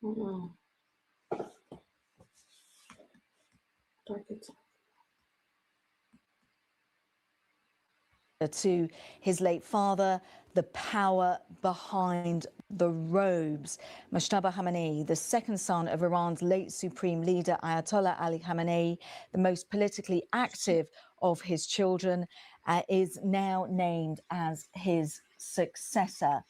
Mm. To his late father, the power behind the robes. Mojtaba Khamenei, the second son of Iran's late supreme leader Ayatollah Ali Khamenei, the most politically active of his children, is now named as his successor.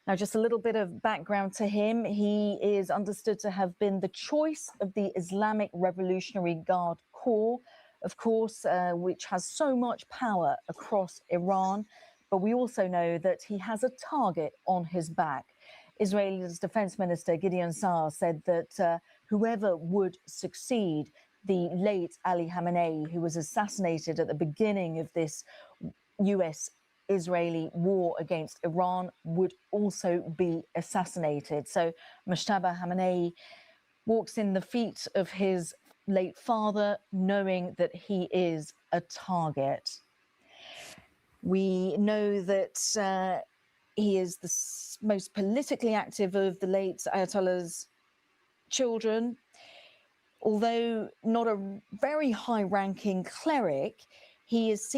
Now, just a little bit of background to him. He is understood to have been the choice of the Islamic Revolutionary Guard Corps, of course, which has so much power across Iran. But we also know that he has a target on his back. Israel's defense minister Gideon Saar said that whoever would succeed the late Ali Khamenei, who was assassinated at the beginning of this US-Israeli war against Iran, would also be assassinated. So Mojtaba Khamenei walks in the feet of his late father, knowing that he is a target. We know that he is the most politically active of the late Ayatollah's children. Although not a very high-ranking cleric, he has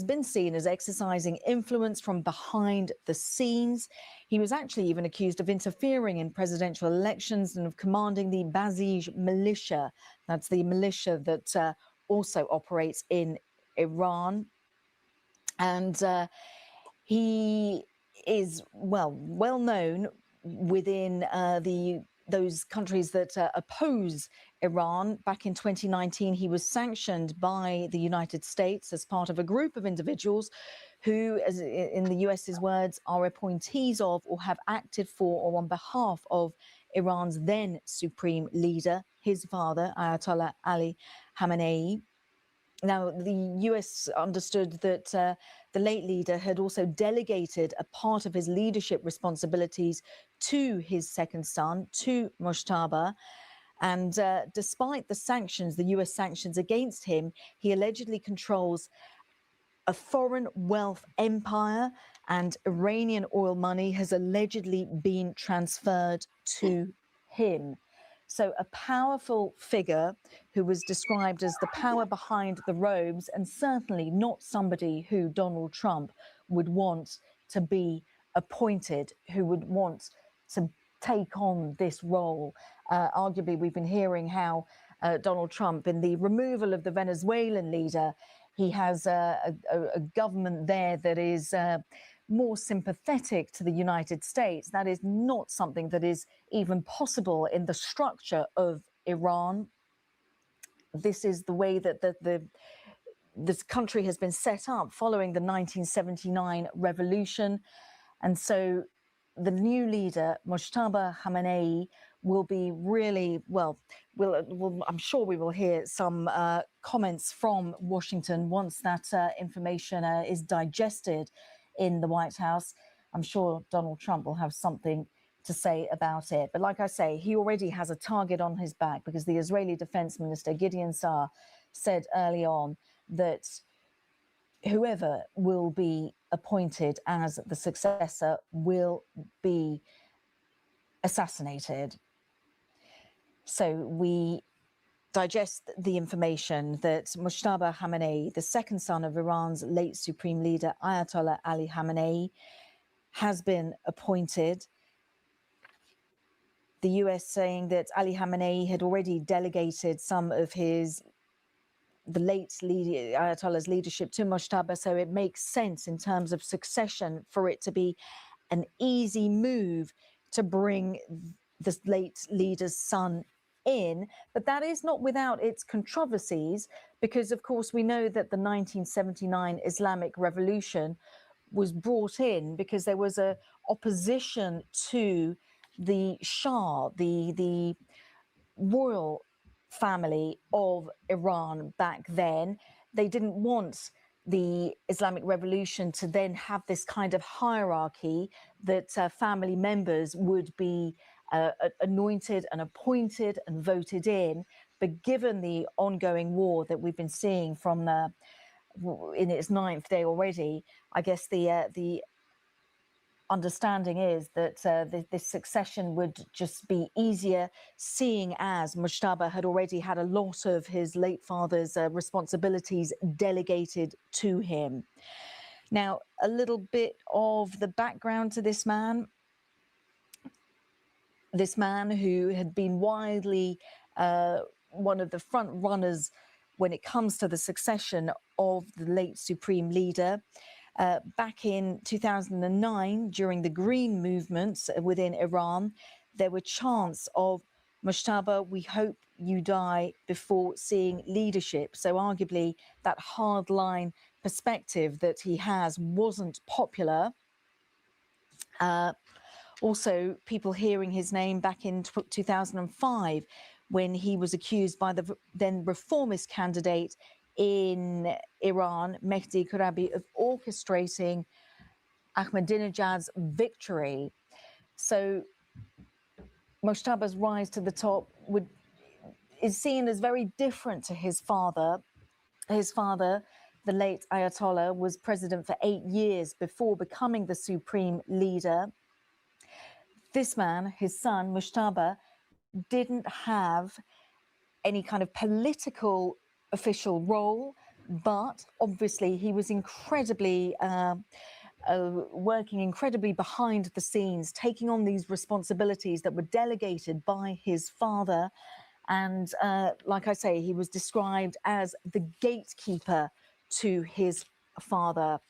been seen as exercising influence from behind the scenes. He was actually even accused of interfering in presidential elections and of commanding the Basij militia. That's the militia that also operates in Iran. And he is well known within those countries that oppose Iran. Back in 2019, he was sanctioned by the United States as part of a group of individuals who, as in the US's words, are appointees of or have acted for or on behalf of Iran's then supreme leader, his father, Ayatollah Ali Khamenei. Now, the US understood that the late leader had also delegated a part of his leadership responsibilities to his second son, to Mojtaba. And despite the sanctions, the US sanctions against him, he allegedly controls a foreign wealth empire, and Iranian oil money has allegedly been transferred to him. So a powerful figure who was described as the power behind the robes, and certainly not somebody who Donald Trump would want to be appointed, who would want to take on this role. Arguably, we've been hearing how Donald Trump, in the removal of the Venezuelan leader, he has a government there that is more sympathetic to the United States. That is not something that is even possible in the structure of Iran. This is the way that this country has been set up following the 1979 revolution. And so the new leader, Mojtaba Khamenei, will be really, I'm sure we will hear some comments from Washington once that information is digested in the White House. I'm sure Donald Trump will have something to say about it. But like I say, he already has a target on his back, because the Israeli defense minister, Gideon Saar, said early on that whoever will be appointed as the successor will be assassinated. So we digest the information that Mojtaba Khamenei, the second son of Iran's late supreme leader Ayatollah Ali Khamenei, has been appointed. The US saying that Ali Khamenei had already delegated some of the late Ayatollah's leadership to Mojtaba, so it makes sense in terms of succession for it to be an easy move to bring the late leader's son in. But that is not without its controversies, because of course we know that the 1979 Islamic Revolution was brought in because there was a opposition to the Shah, the royal family of Iran back then. They didn't want the Islamic Revolution to then have this kind of hierarchy that family members would be anointed and appointed and voted in. But given the ongoing war that we've been seeing from in its 9th day already, I guess the understanding is that this succession would just be easier, seeing as Mojtaba had already had a lot of his late father's responsibilities delegated to him. Now, a little bit of the background to this man. This man who had been widely one of the front runners when it comes to the succession of the late supreme leader. Back in 2009, during the Green movements within Iran, there were chants of Mojtaba, we hope you die before seeing leadership. So arguably that hardline perspective that he has wasn't popular. Also, people hearing his name back in 2005 when he was accused by the then reformist candidate in Iran, Mehdi Karabi, of orchestrating Ahmadinejad's victory. So Mojtaba's rise to the top is seen as very different to his father. His father, the late Ayatollah, was president for 8 years before becoming the supreme leader. This man, his son, Mojtaba, didn't have any kind of political official role, but obviously he was incredibly working incredibly behind the scenes, taking on these responsibilities that were delegated by his father. And like I say, he was described as the gatekeeper to his father.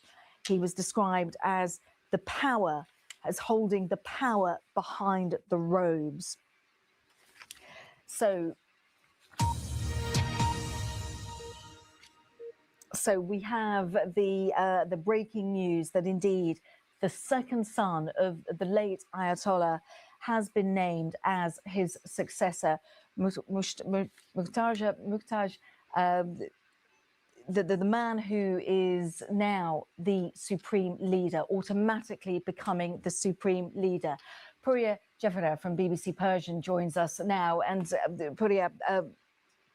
He was described as the power, as holding the power behind the robes. So we have the breaking news that indeed the second son of the late Ayatollah has been named as his successor, Muqtaj, the man who is now the supreme leader, automatically becoming the supreme leader. Puriya Jeffera from BBC Persian joins us now. And Puriya,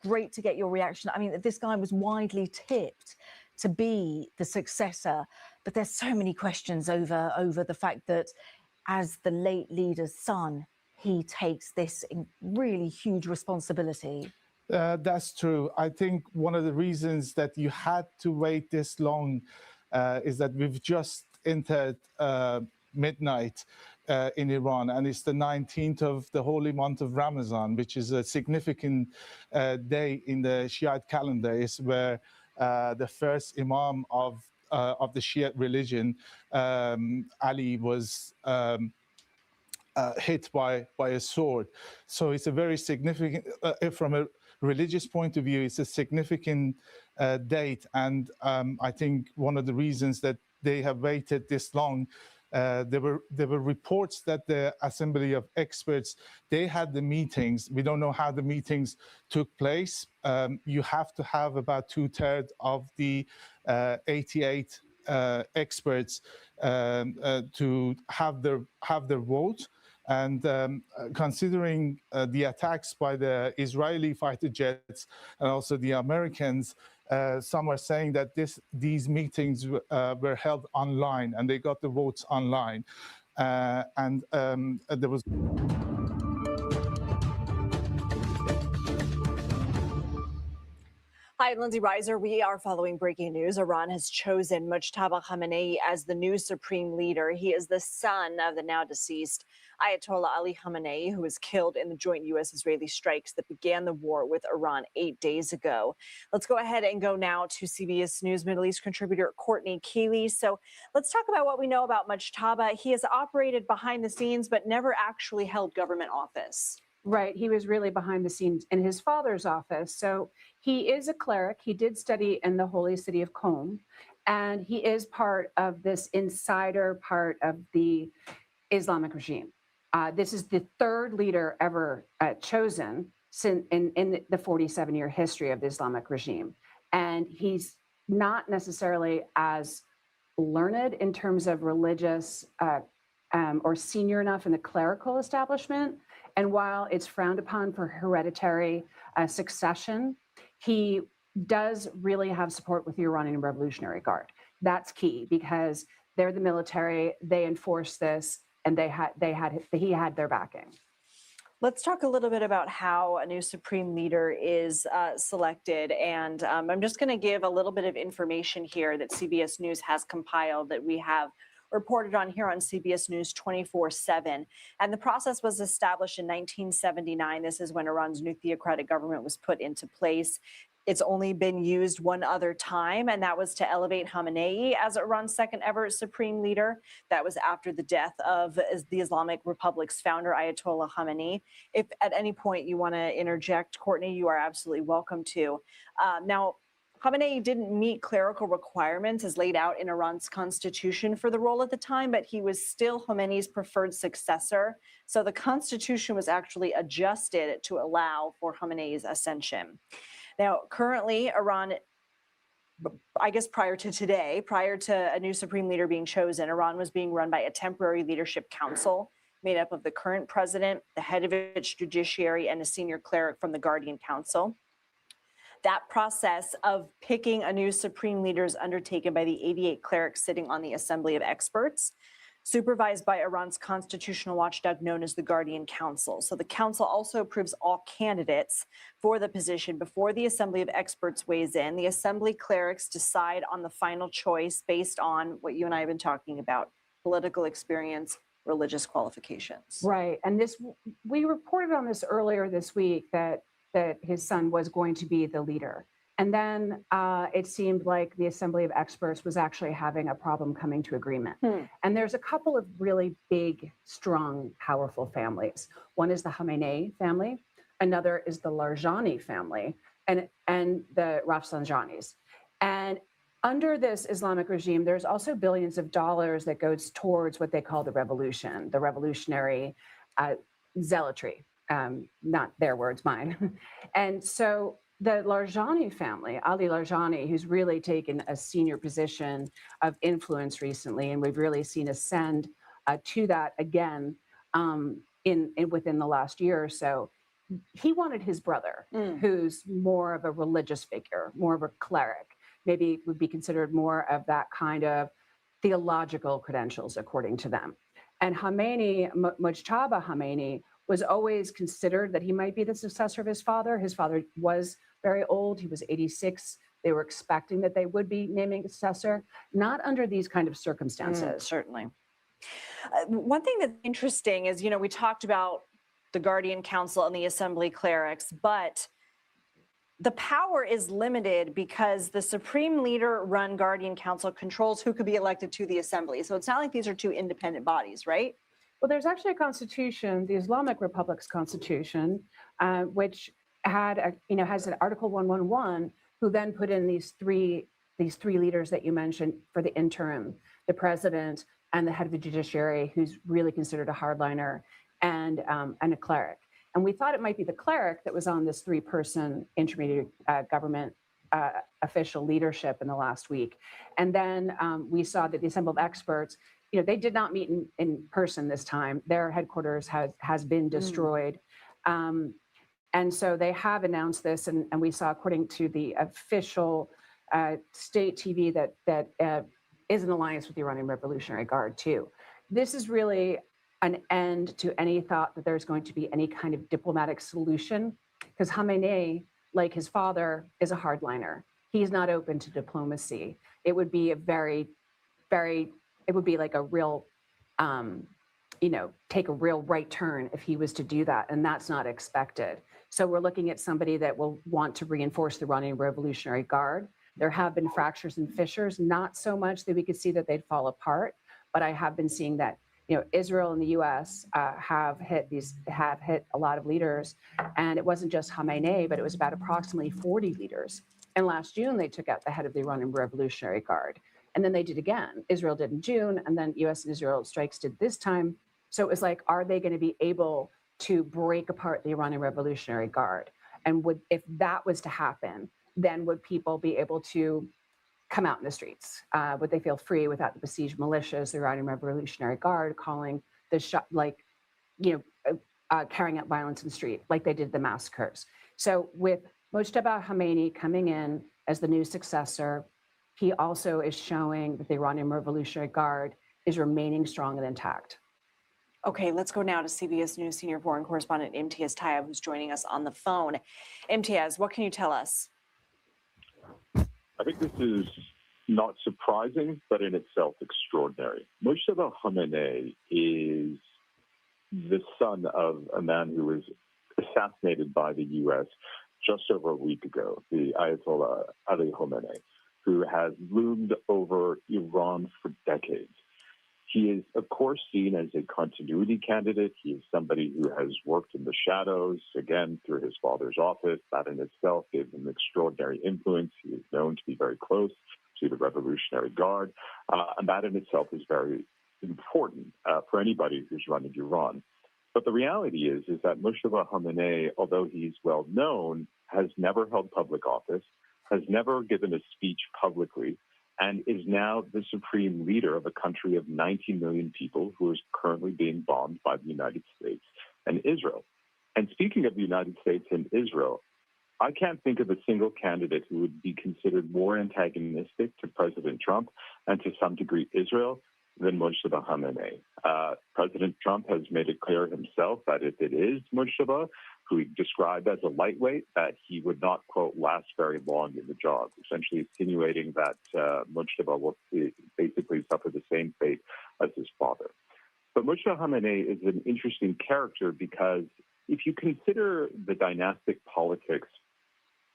great to get your reaction. I mean, this guy was widely tipped to be the successor, but there's so many questions over the fact that as the late leader's son, he takes this really huge responsibility. That's true. I think one of the reasons that you had to wait this long is that we've just entered midnight in Iran, and it's the 19th of the holy month of Ramadan, which is a significant day in the Shiite calendar. It's where the first Imam of the Shiite religion, Ali, was hit by a sword. So it's a very significant, from a religious point of view, it's a significant date. And I think one of the reasons that they have waited this long, there were reports that the Assembly of Experts, they had the meetings. We don't know how the meetings took place. You have to have about 2/3 of the 88 experts to have their vote. And considering the attacks by the Israeli fighter jets and also the Americans, some are saying that these meetings were held online and they got the votes online. And there was... Hi, Lindsay Reiser. We are following breaking news. Iran has chosen Mojtaba Khamenei as the new supreme leader. He is the son of the now deceased Ayatollah Ali Khamenei, who was killed in the joint U.S.-Israeli strikes that began the war with Iran 8 days ago. Let's go ahead and go now to CBS News Middle East contributor Courtney Keeley. So let's talk about what we know about Mojtaba. He has operated behind the scenes, but never actually held government office. Right. He was really behind the scenes in his father's office. So he is a cleric. He did study in the holy city of Qom, and he is part of this insider part of the Islamic regime. This is the third leader ever chosen in the 47-year history of the Islamic regime. And he's not necessarily as learned in terms of religious or senior enough in the clerical establishment. And while it's frowned upon for hereditary succession, he does really have support with the Iranian Revolutionary Guard. That's key because They're the military. They enforced this, and he had their backing. Let's talk a little bit about how a new supreme leader is selected. And I'm just going to give a little bit of information here that CBS News has compiled that we have reported on here on CBS News 24/7. And the process was established in 1979. This is when Iran's new theocratic government was put into place. It's only been used one other time, and that was to elevate Khamenei as Iran's second ever supreme leader. That was after the death of the Islamic Republic's founder, Ayatollah Khamenei. If at any point you want to interject, Courtney, you are absolutely welcome to. Now, Khamenei didn't meet clerical requirements as laid out in Iran's constitution for the role at the time, but he was still Khamenei's preferred successor. So the constitution was actually adjusted to allow for Khamenei's ascension. Now, currently, Iran, I guess prior to today, prior to a new supreme leader being chosen, Iran was being run by a temporary leadership council made up of the current president, the head of its judiciary, and a senior cleric from the Guardian Council. That process of picking a new supreme leader is undertaken by the 88 clerics sitting on the Assembly of Experts, supervised by Iran's constitutional watchdog known as the Guardian Council. So the council also approves all candidates for the position before the Assembly of Experts weighs in. The Assembly clerics decide on the final choice based on what you and I have been talking about: political experience, religious qualifications. Right. And we reported on this earlier this week that his son was going to be the leader. And then it seemed like the Assembly of Experts was actually having a problem coming to agreement. And there's a couple of really big, strong, powerful families. One is the Khamenei family. Another is the Larijani family and the Rafsanjanis. And under this Islamic regime, there's also billions of dollars that goes towards what they call the revolution, the revolutionary zealotry. Not their words, mine. And so the Larijani family, Ali Larijani, who's really taken a senior position of influence recently, and we've really seen ascend to that again within the last year or so. He wanted his brother, who's more of a religious figure, more of a cleric, maybe would be considered more of that kind of theological credentials, according to them. And Khamenei, Mojtaba Khamenei, was always considered that he might be the successor of his father. His father was very old. He was 86. They were expecting that they would be naming a successor, not under these kind of circumstances. Certainly. One thing that's interesting is, we talked about the Guardian Council and the Assembly clerics, but the power is limited because the Supreme Leader-run Guardian Council controls who could be elected to the Assembly. So it's not like these are two independent bodies, right? Well, there's actually a constitution, the Islamic Republic's constitution, which has an Article 111, who then put in these three leaders that you mentioned for the interim: the president and the head of the judiciary, who's really considered a hardliner, and a cleric. And we thought it might be the cleric that was on this 3-person intermediate government official leadership in the last week. And then we saw that the Assembly of Experts, they did not meet in person this time. Their headquarters has been destroyed. And so they have announced this, and we saw, according to the official state TV, that is an alliance with the Iranian Revolutionary Guard too. This is really an end to any thought that there's going to be any kind of diplomatic solution, because Khamenei, like his father, is a hardliner. He's not open to diplomacy. It would be it would be like a real, take a real right turn if he was to do that, and that's not expected. So we're looking at somebody that will want to reinforce the Iranian Revolutionary Guard. There have been fractures and fissures, not so much that we could see that they'd fall apart, but I have been seeing that Israel and the U.S. have hit a lot of leaders, and it wasn't just Khamenei, but it was about approximately 40 leaders. And last June, they took out the head of the Iranian Revolutionary Guard. And then they did again. Israel did in June, and then U.S. and Israel strikes did this time. So it was like, are they going to be able to break apart the Iranian Revolutionary Guard? And if that was to happen, then would people be able to come out in the streets? Would they feel free without the besieged militias, the Iranian Revolutionary Guard calling the shot, carrying out violence in the street, like they did the massacres? So with Mojtaba Khamenei coming in as the new successor, he also is showing that the Iranian Revolutionary Guard is remaining strong and intact. Okay, let's go now to CBS News senior foreign correspondent Imtiaz Tayeb, who's joining us on the phone. Imtiaz, what can you tell us? I think this is not surprising, but in itself extraordinary. Mojtaba Khamenei is the son of a man who was assassinated by the U.S. just over a week ago, the Ayatollah Ali Khamenei, who has loomed over Iran for decades. He is, of course, seen as a continuity candidate. He is somebody who has worked in the shadows, again, through his father's office. That in itself gave him extraordinary influence. He is known to be very close to the Revolutionary Guard. And that in itself is very important for anybody who's running Iran. But the reality is that Mojtaba Khamenei, although he's well known, has never held public office, has never given a speech publicly, and is now the supreme leader of a country of 90 million people who is currently being bombed by the United States and Israel. And speaking of the United States and Israel, I can't think of a single candidate who would be considered more antagonistic to President Trump and to some degree Israel than Mojtaba Khamenei. President Trump has made it clear himself that if it is Mojtaba, who he described as a lightweight, that he would not, quote, last very long in the job, essentially insinuating that Mojtaba will basically suffer the same fate as his father. But Mojtaba Khamenei is an interesting character because if you consider the dynastic politics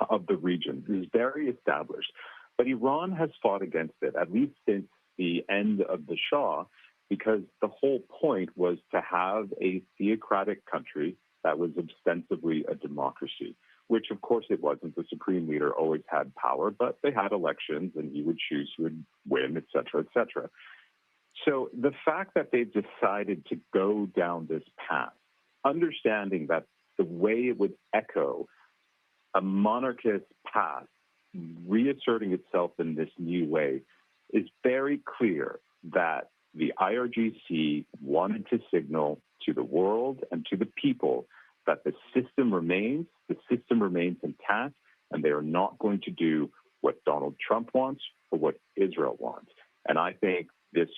of the region, it is very established. But Iran has fought against it, at least since the end of the Shah, because the whole point was to have a theocratic country that was ostensibly a democracy, which of course it wasn't. The supreme leader always had power, but they had elections and he would choose who would win, et cetera, et cetera. So the fact that they've decided to go down this path, understanding that the way it would echo a monarchist path reasserting itself in this new way, is very clear that the IRGC wanted to signal to the world and to the people that the system remains intact, and they are not going to do what Donald Trump wants or what Israel wants. And I think this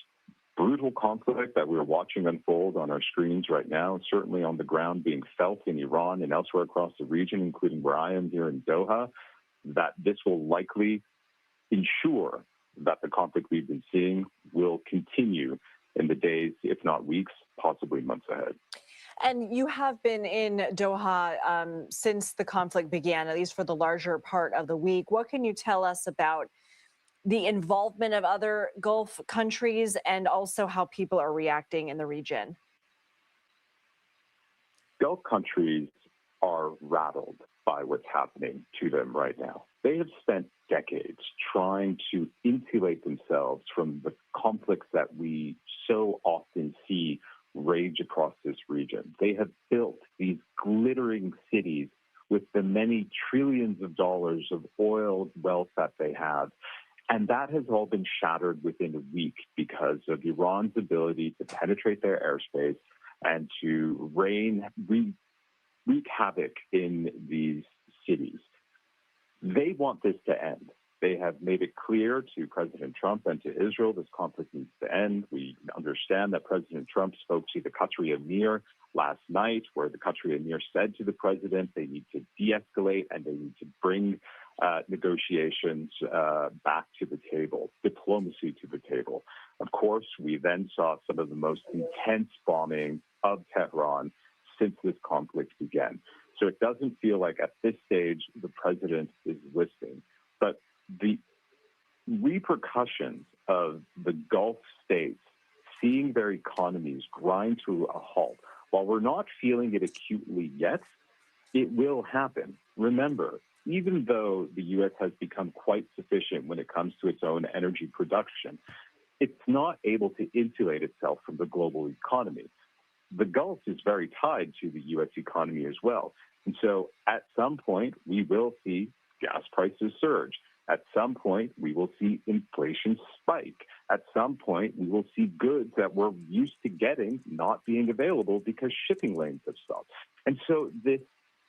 brutal conflict that we're watching unfold on our screens right now, certainly on the ground being felt in Iran and elsewhere across the region, including where I am here in Doha, that this will likely ensure that the conflict we've been seeing will continue in the days, if not weeks, possibly months ahead. And you have been in Doha since the conflict began, at least for the larger part of the week. What can you tell us about the involvement of other Gulf countries and also how people are reacting in the region? Gulf countries are rattled by what's happening to them right now. They have spent decades trying to insulate themselves from the conflicts that we so often see rage across this region. They have built these glittering cities with the many trillions of dollars of oil wealth that they have. And that has all been shattered within a week because of Iran's ability to penetrate their airspace and to wreak havoc in these cities. They want this to end. They have made it clear to President Trump and to Israel this conflict needs to end. We understand that President Trump spoke to the Qatari Emir last night, where the Qatari Emir said to the president they need to de-escalate and they need to bring negotiations back to the table, diplomacy to the table. Of course, we then saw some of the most intense bombing of Tehran since this conflict began. So it doesn't feel like at this stage the president is listening. But the repercussions of the Gulf states seeing their economies grind to a halt, while we're not feeling it acutely yet, it will happen. Remember, even though the U.S. has become quite sufficient when it comes to its own energy production, it's not able to insulate itself from the global economy. The Gulf is very tied to the U.S. economy as well. And so at some point, we will see gas prices surge. At some point, we will see inflation spike. At some point, we will see goods that we're used to getting not being available because shipping lanes have stopped. And so this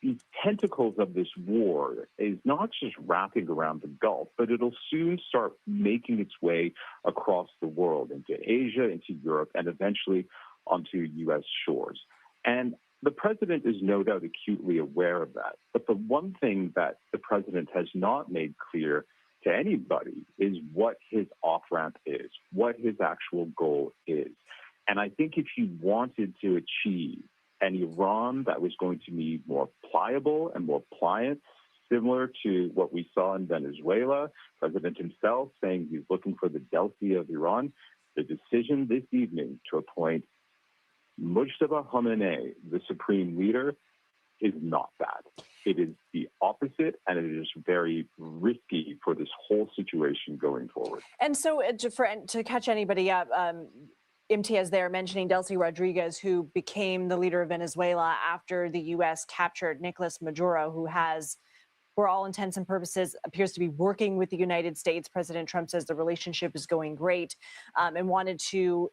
these tentacles of this war is not just wrapping around the Gulf, but it'll soon start making its way across the world, into Asia, into Europe, and eventually onto U.S. shores. And the president is no doubt acutely aware of that. But the one thing that the president has not made clear to anybody is what his off-ramp is, what his actual goal is. And I think if he wanted to achieve an Iran that was going to be more pliable and more pliant, similar to what we saw in Venezuela, President himself saying he's looking for the Delphi of Iran, the decision this evening to appoint Mojtaba Khamenei, the supreme leader, is not that. It is the opposite, and it is very risky for this whole situation going forward. And so to catch anybody up, Imtiaz there mentioning Delcy Rodriguez, who became the leader of Venezuela after the U.S. captured Nicolas Maduro, who has, for all intents and purposes, appears to be working with the United States. President Trump says the relationship is going great, and wanted to,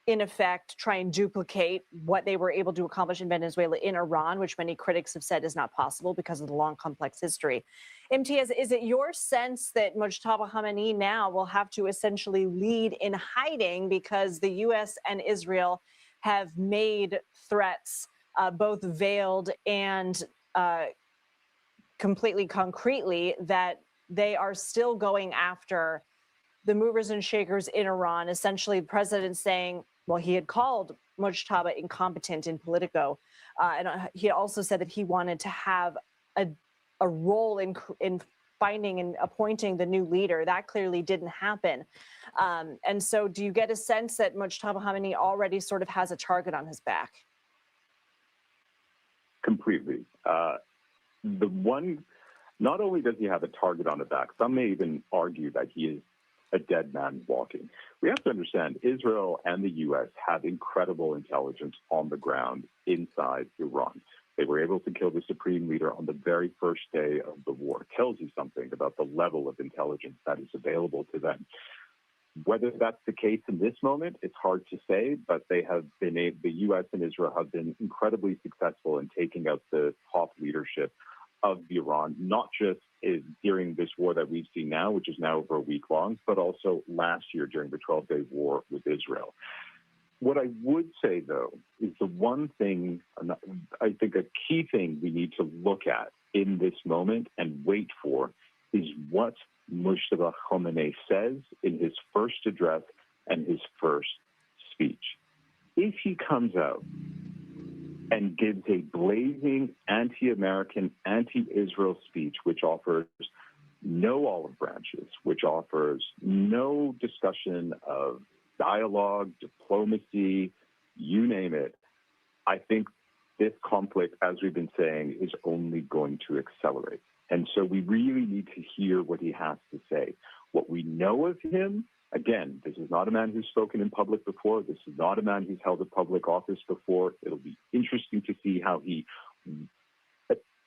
in effect, try and duplicate what they were able to accomplish in Venezuela in Iran, which many critics have said is not possible because of the long, complex history. Imtiaz, is it your sense that Mojtaba Khamenei now will have to essentially lead in hiding because the U.S. and Israel have made threats, both veiled and completely concretely, that they are still going after the movers and shakers in Iran? Essentially, the president saying, well, he had called Mojtaba incompetent in Politico. And he also said that he wanted to have a role in finding and appointing the new leader. That clearly didn't happen. And so do you get a sense that Mojtaba Khamenei already sort of has a target on his back? Completely. Not only does he have a target on the back, some may even argue that he is a dead man walking. We have to understand Israel and the U.S. have incredible intelligence on the ground inside Iran. They were able to kill the supreme leader on the very first day of the war. It tells you something about the level of intelligence that is available to them. Whether that's the case in this moment, it's hard to say, but the U.S. and Israel have been incredibly successful in taking out the top leadership of Iran, not just during this war that we've seen now, which is now over a week long, but also last year during the 12-day war with Israel. What I would say, though, is the one thing, I think a key thing we need to look at in this moment and wait for is what Mojtaba Khamenei says in his first address and his first speech. If he comes out and gives a blazing anti-American, anti-Israel speech, which offers no olive branches, which offers no discussion of dialogue, diplomacy, you name it, I think this conflict, as we've been saying, is only going to accelerate. And so we really need to hear what he has to say. What we know of him, again, this is not a man who's spoken in public before. This is not a man who's held a public office before. It'll be interesting to see how he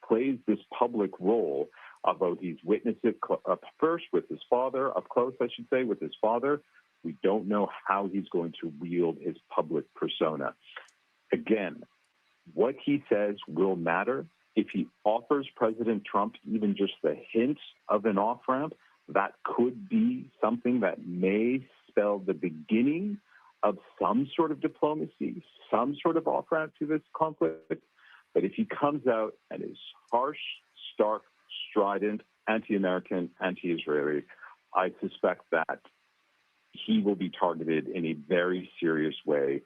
plays this public role, although he's witnessed it up first with his father, up close, I should say, with his father. We don't know how he's going to wield his public persona. Again, what he says will matter. If he offers President Trump even just the hint of an off-ramp, that could be something that may spell the beginning of some sort of diplomacy, some sort of off-ramp to this conflict. But if he comes out and is harsh, stark, strident, anti-American, anti-Israeli, I suspect that he will be targeted in a very serious way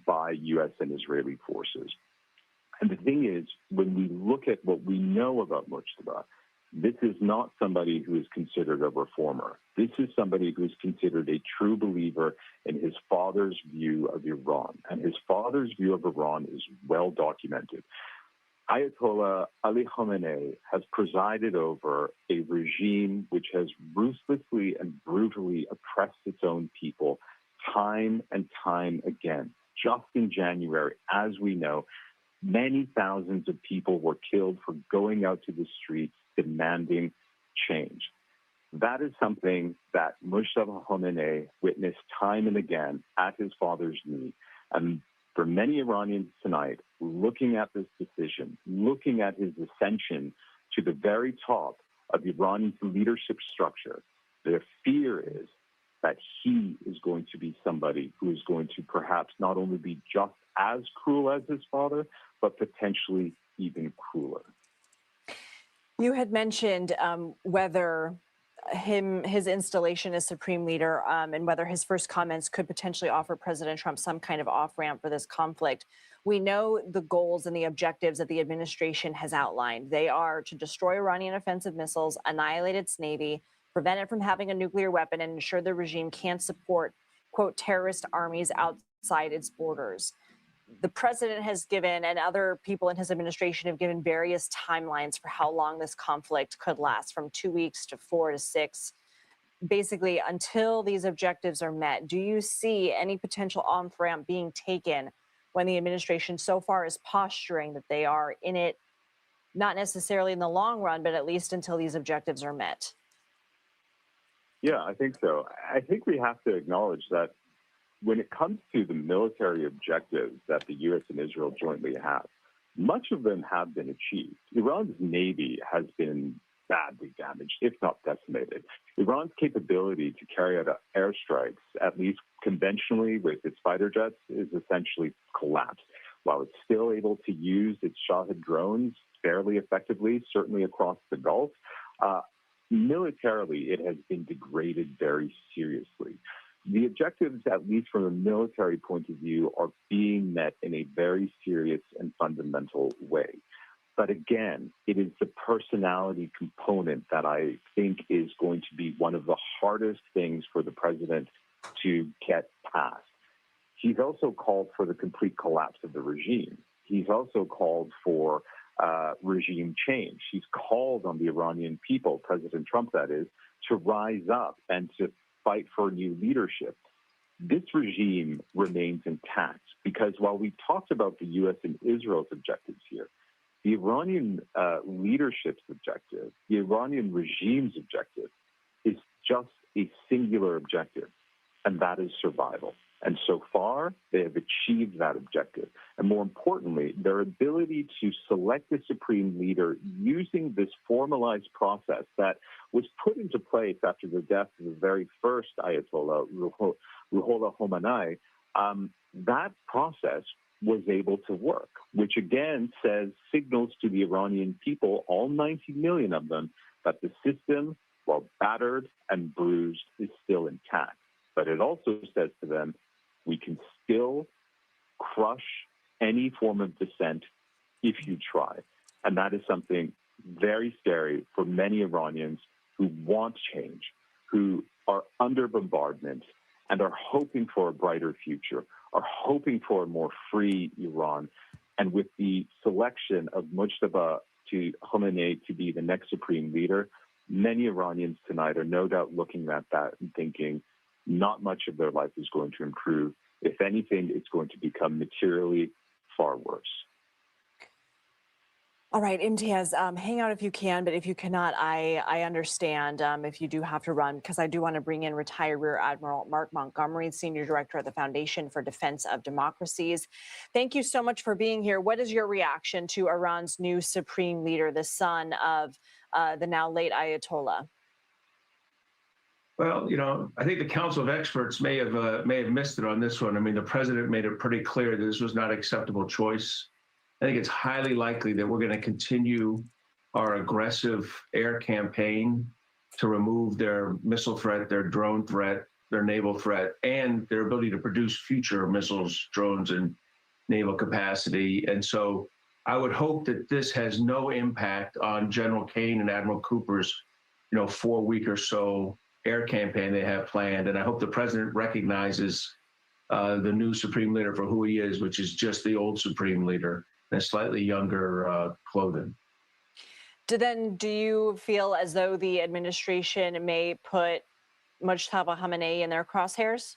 by U.S. and Israeli forces. And the thing is, when we look at what we know about Mojtaba, this is not somebody who is considered a reformer. This is somebody who is considered a true believer in his father's view of Iran. And his father's view of Iran is well documented. Ayatollah Ali Khamenei has presided over a regime which has ruthlessly and brutally oppressed its own people time and time again. Just in January, as we know, many thousands of people were killed for going out to the streets demanding change. That is something that Mojtaba Khamenei witnessed time and again at his father's knee. And for many Iranians tonight, looking at this decision, looking at his ascension to the very top of Iran's leadership structure, their fear is that he is going to be somebody who is going to perhaps not only be just as cruel as his father, but potentially even crueler. You had mentioned whether his installation as supreme leader and whether his first comments could potentially offer President Trump some kind of off-ramp for this conflict. We know the goals and the objectives that the administration has outlined. They are to destroy Iranian offensive missiles, annihilate its navy, prevent it from having a nuclear weapon, and ensure the regime can't support, quote, terrorist armies outside its borders. The president has given, and other people in his administration have given, various timelines for how long this conflict could last, from 2 weeks to 4 to 6, basically until these objectives are met. Do you see any potential on-ramp being taken when the administration so far is posturing that they are in it, not necessarily in the long run, but at least until these objectives are met? Yeah, I think so. I think we have to acknowledge that when it comes to the military objectives that the U.S. and Israel jointly have, much of them have been achieved. Iran's Navy has been badly damaged, if not decimated. Iran's capability to carry out airstrikes, at least conventionally with its fighter jets, is essentially collapsed. While it's still able to use its Shahed drones fairly effectively, certainly across the Gulf, militarily it has been degraded very seriously. The objectives, at least from a military point of view, are being met in a very serious and fundamental way. But again, it is the personality component that I think is going to be one of the hardest things for the president to get past. He's also called for the complete collapse of the regime. He's also called for regime change. He's called on the Iranian people, President Trump that is, to rise up and to fight for new leadership. This regime remains intact because while we talked about the U.S. and Israel's objectives here, the Iranian leadership's objective, the Iranian regime's objective, is just a singular objective, and that is survival. And so far, they have achieved that objective. And more importantly, their ability to select a supreme leader using this formalized process that was put into place after the death of the very first Ayatollah, Ruhollah Khamenei, that process was able to work, which again signals to the Iranian people, all 90 million of them, that the system, while battered and bruised, is still intact. But it also says to them, we can still crush any form of dissent if you try. And that is something very scary for many Iranians who want change, who are under bombardment and are hoping for a brighter future, are hoping for a more free Iran. And with the selection of Mojtaba to Khamenei to be the next supreme leader, many Iranians tonight are no doubt looking at that and thinking, not much of their life is going to improve. If anything, it's going to become materially far worse. All right, Imtiaz, hang out if you can, but if you cannot, I understand if you do have to run, because I do want to bring in retired Rear Admiral Mark Montgomery, Senior Director at the Foundation for Defense of Democracies. Thank you so much for being here. What is your reaction to Iran's new supreme leader, the son of the now late Ayatollah? Well, I think the Council of Experts may have missed it on this one. I mean, the president made it pretty clear that this was not an acceptable choice. I think it's highly likely that we're going to continue our aggressive air campaign to remove their missile threat, their drone threat, their naval threat, and their ability to produce future missiles, drones, and naval capacity. And so I would hope that this has no impact on General Kane and Admiral Cooper's, 4-week or so air campaign they have planned. And I hope the president recognizes the new supreme leader for who he is, which is just the old supreme leader in a slightly younger clothing. Do you feel as though the administration may put Mojtaba Khamenei in their crosshairs?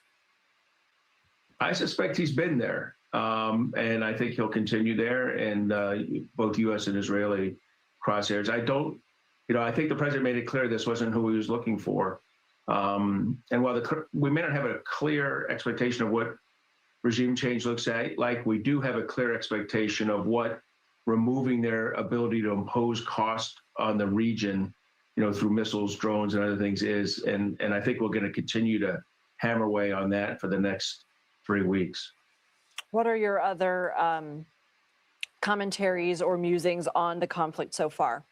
I suspect he's been there. And I think he'll continue there in both U.S. and Israeli crosshairs. I think the president made it clear this wasn't who he was looking for. And while we may not have a clear expectation of what regime change looks like. We do have a clear expectation of what removing their ability to impose cost on the region, through missiles, drones, and other things is. And I think we're going to continue to hammer away on that for the next 3 weeks. What are your other commentaries or musings on the conflict so far?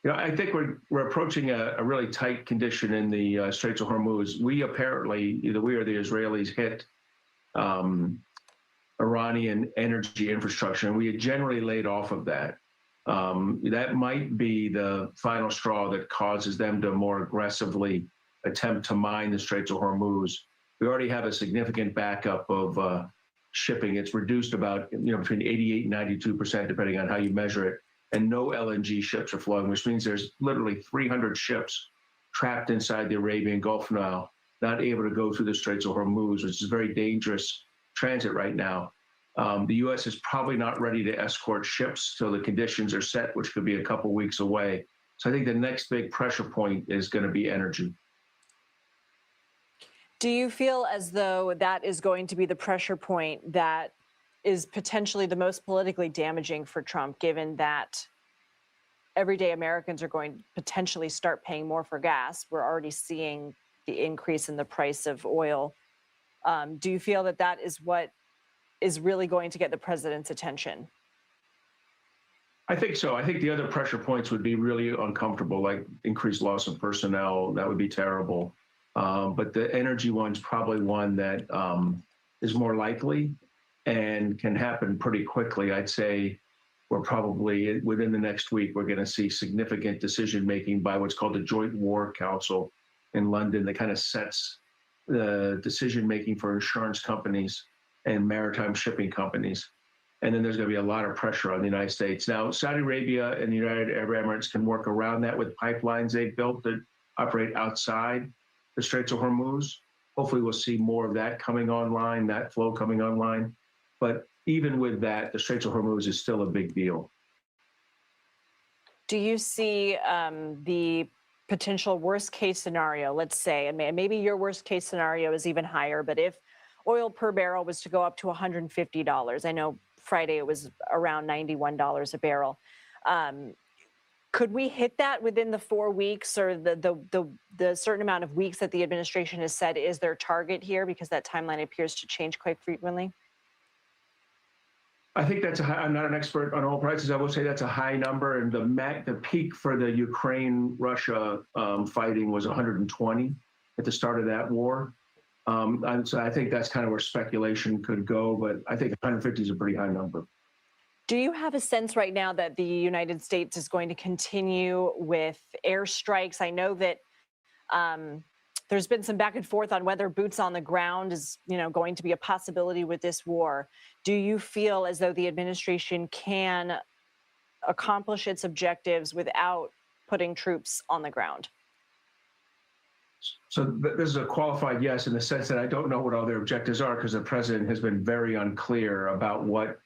I think we're approaching a really tight condition in the Straits of Hormuz. We apparently, either we or the Israelis, hit Iranian energy infrastructure, and we had generally laid off of that. That might be the final straw that causes them to more aggressively attempt to mine the Straits of Hormuz. We already have a significant backup of shipping. It's reduced about between 88 and 92%, depending on how you measure it. And no LNG ships are flowing, which means there's literally 300 ships trapped inside the Arabian Gulf now, not able to go through the Straits of Hormuz, which is very dangerous transit right now. The U.S. is probably not ready to escort ships till the conditions are set, which could be a couple weeks away. So I think the next big pressure point is going to be energy. Do you feel as though that is going to be the pressure point that is potentially the most politically damaging for Trump, given that everyday Americans are going to potentially start paying more for gas? We're already seeing the increase in the price of oil. Do you feel that that is what is really going to get the president's attention? I think so. I think the other pressure points would be really uncomfortable, like increased loss of personnel. That would be terrible. But the energy one's probably one that is more likely and can happen pretty quickly. I'd say we're probably within the next week, we're going to see significant decision making by what's called the Joint War Council in London that kind of sets the decision making for insurance companies and maritime shipping companies. And then there's going to be a lot of pressure on the United States. Now, Saudi Arabia and the United Arab Emirates can work around that with pipelines they've built that operate outside the Straits of Hormuz. Hopefully we'll see more of that coming online, that flow coming online. But even with that, the Straits of Hormuz is still a big deal. Do you see the potential worst case scenario, let's say, and maybe your worst case scenario is even higher, but if oil per barrel was to go up to $150, I know Friday it was around $91 a barrel. Could we hit that within the 4 weeks, or the certain amount of weeks that the administration has said is their target here, because that timeline appears to change quite frequently? I think that's a high. I'm not an expert on oil prices. I will say that's a high number, and the peak for the Ukraine-Russia fighting was 120 at the start of that war. And so I think that's kind of where speculation could go, but I think 150 is a pretty high number. Do you have a sense right now that the United States is going to continue with airstrikes? I know that there's been some back and forth on whether boots on the ground is, going to be a possibility with this war. Do you feel as though the administration can accomplish its objectives without putting troops on the ground? So this is a qualified yes, in the sense that I don't know what all their objectives are, because the president has been very unclear about what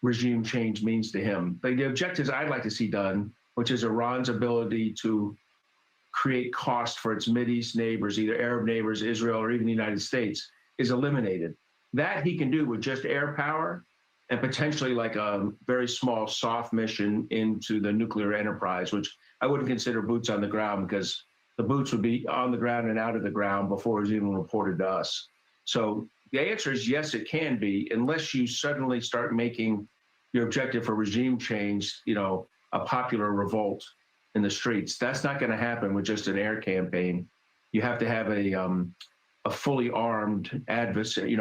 regime change means to him. But the objectives I'd like to see done, which is Iran's ability to create cost for its Mideast neighbors, either Arab neighbors, Israel, or even the United States, is eliminated. That he can do with just air power and potentially like a very small soft mission into the nuclear enterprise, which I wouldn't consider boots on the ground, because the boots would be on the ground and out of the ground before it was even reported to us. So the answer is yes, it can be, unless you suddenly start making your objective for regime change, a popular revolt in the streets. That's not going to happen with just an air campaign. You have to have a fully armed adversary,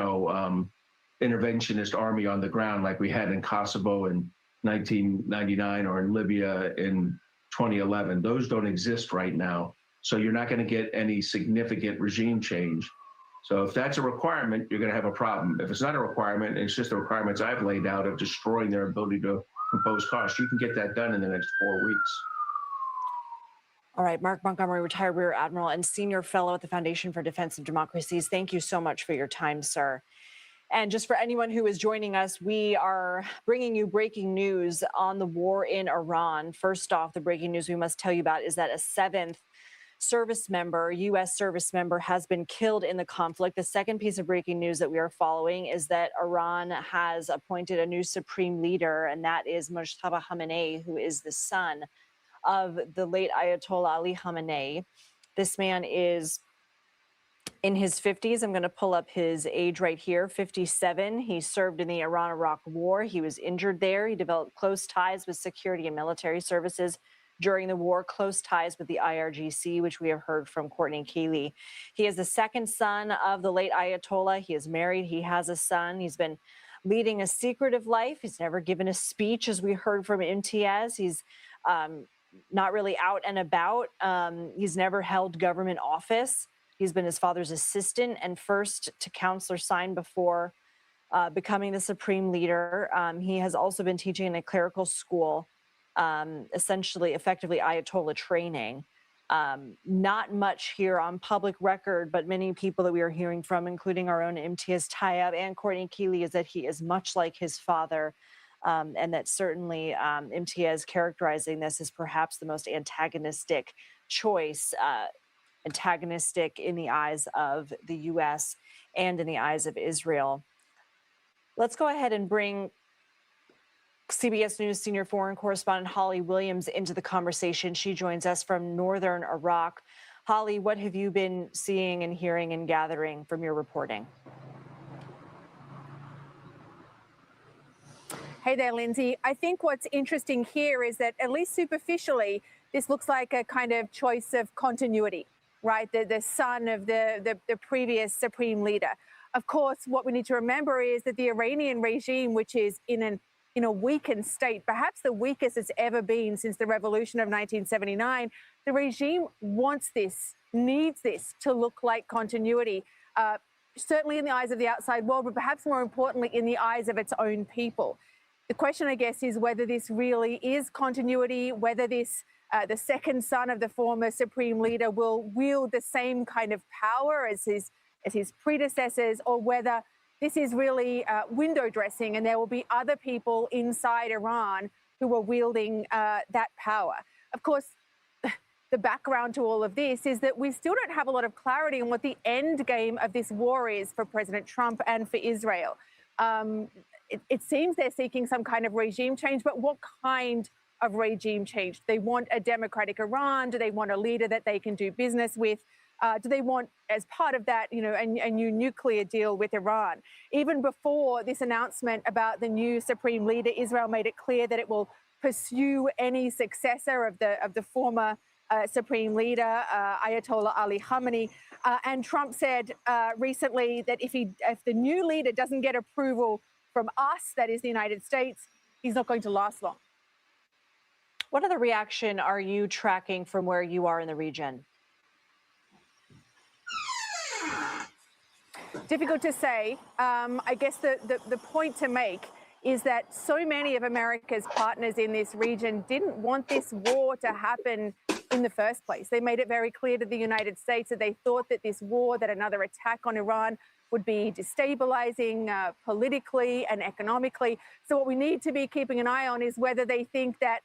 interventionist army on the ground, like we had in Kosovo in 1999 or in Libya in 2011. Those don't exist right now. So you're not going to get any significant regime change. So if that's a requirement, you're going to have a problem. If it's not a requirement, and it's just the requirements I've laid out of destroying their ability to impose costs, you can get that done in the next 4 weeks. All right, Mark Montgomery, retired Rear Admiral and Senior Fellow at the Foundation for Defense of Democracies. Thank you so much for your time, sir. And just for anyone who is joining us, we are bringing you breaking news on the war in Iran. First off, the breaking news we must tell you about is that a 7th service member, U.S. service member, has been killed in the conflict. The second piece of breaking news that we are following is that Iran has appointed a new supreme leader, and that is Mojtaba Khamenei, who is the son of the late Ayatollah Ali Khamenei. This man is in his 50s. I'm going to pull up his age right here, 57. He served in the Iran-Iraq War. He was injured there. He developed close ties with security and military services during the war, close ties with the IRGC, which we have heard from Courtney Keeley. He is the second son of the late Ayatollah. He is married. He has a son. He's been leading a secretive life. He's never given a speech, as we heard from Imtiaz. He's not really out and about. He's never held government office. He's been his father's assistant and first to counselor sign before becoming the supreme leader. He has also been teaching in a clerical school, essentially, effectively Ayatollah training. Not much here on public record, but many people that we are hearing from, including our own Imtiaz Tayyab and Courtney Keeley, is that he is much like his father. And that certainly Imtiaz characterizing this as perhaps the most antagonistic choice, antagonistic in the eyes of the U.S. and in the eyes of Israel. Let's go ahead and bring CBS News senior foreign correspondent Holly Williams into the conversation. She joins us from northern Iraq. Holly, what have you been seeing and hearing and gathering from your reporting? Hey there, Lindsay. I think what's interesting here is that, at least superficially, this looks like a kind of choice of continuity, right? The son of the previous supreme leader. Of course, what we need to remember is that the Iranian regime, which is in a weakened state, perhaps the weakest it's ever been since the revolution of 1979, the regime wants this, needs this to look like continuity, certainly in the eyes of the outside world, but perhaps more importantly, in the eyes of its own people. The question, I guess, is whether this really is continuity, whether this the second son of the former supreme leader will wield the same kind of power as his predecessors, or whether this is really window dressing and there will be other people inside Iran who are wielding that power. Of course, the background to all of this is that we still don't have a lot of clarity on what the end game of this war is for President Trump and for Israel. It seems they're seeking some kind of regime change, but what kind of regime change? Do they want a democratic Iran? Do they want a leader that they can do business with? Do they want, as part of that, a new nuclear deal with Iran? Even before this announcement about the new supreme leader, Israel made it clear that it will pursue any successor of the former supreme leader, Ayatollah Ali Khamenei. And Trump said recently that if the new leader doesn't get approval from us, that is the United States, he's not going to last long. What other reaction are you tracking from where you are in the region? Difficult to say. I guess the point to make is that so many of America's partners in this region didn't want this war to happen in the first place. They made it very clear to the United States that they thought that this war, that another attack on Iran, would be destabilizing politically and economically. So what we need to be keeping an eye on is whether they think that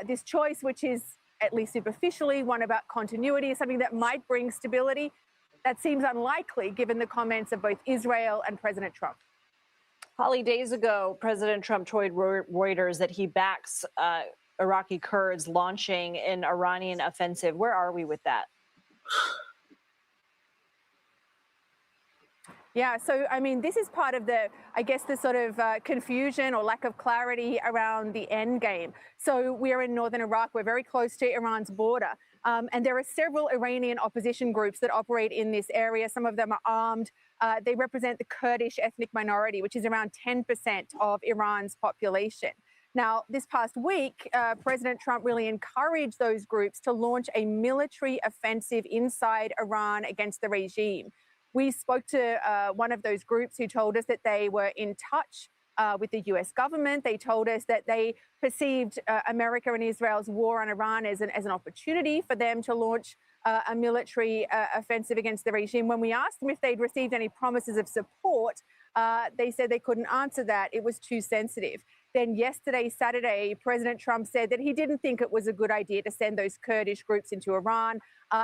this choice, which is at least superficially one about continuity, is something that might bring stability. That seems unlikely given the comments of both Israel and President Trump. Holly, days ago, President Trump told Reuters that he backs Iraqi Kurds launching an Iranian offensive. Where are we with that? Yeah, so, I mean, this is part of the sort of confusion or lack of clarity around the end game. So we're in northern Iraq. We're very close to Iran's border. And there are several Iranian opposition groups that operate in this area. Some of them are armed. They represent the Kurdish ethnic minority, which is around 10% of Iran's population. Now, this past week, President Trump really encouraged those groups to launch a military offensive inside Iran against the regime. We spoke to one of those groups who told us that they were in touch with the U.S. government. They told us that they perceived America and Israel's war on Iran as an opportunity for them to launch a military offensive against the regime. When we asked them if they'd received any promises of support, they said they couldn't answer that. It was too sensitive. then yesterday, Saturday, President Trump said that he didn't think it was a good idea to send those Kurdish groups into Iran,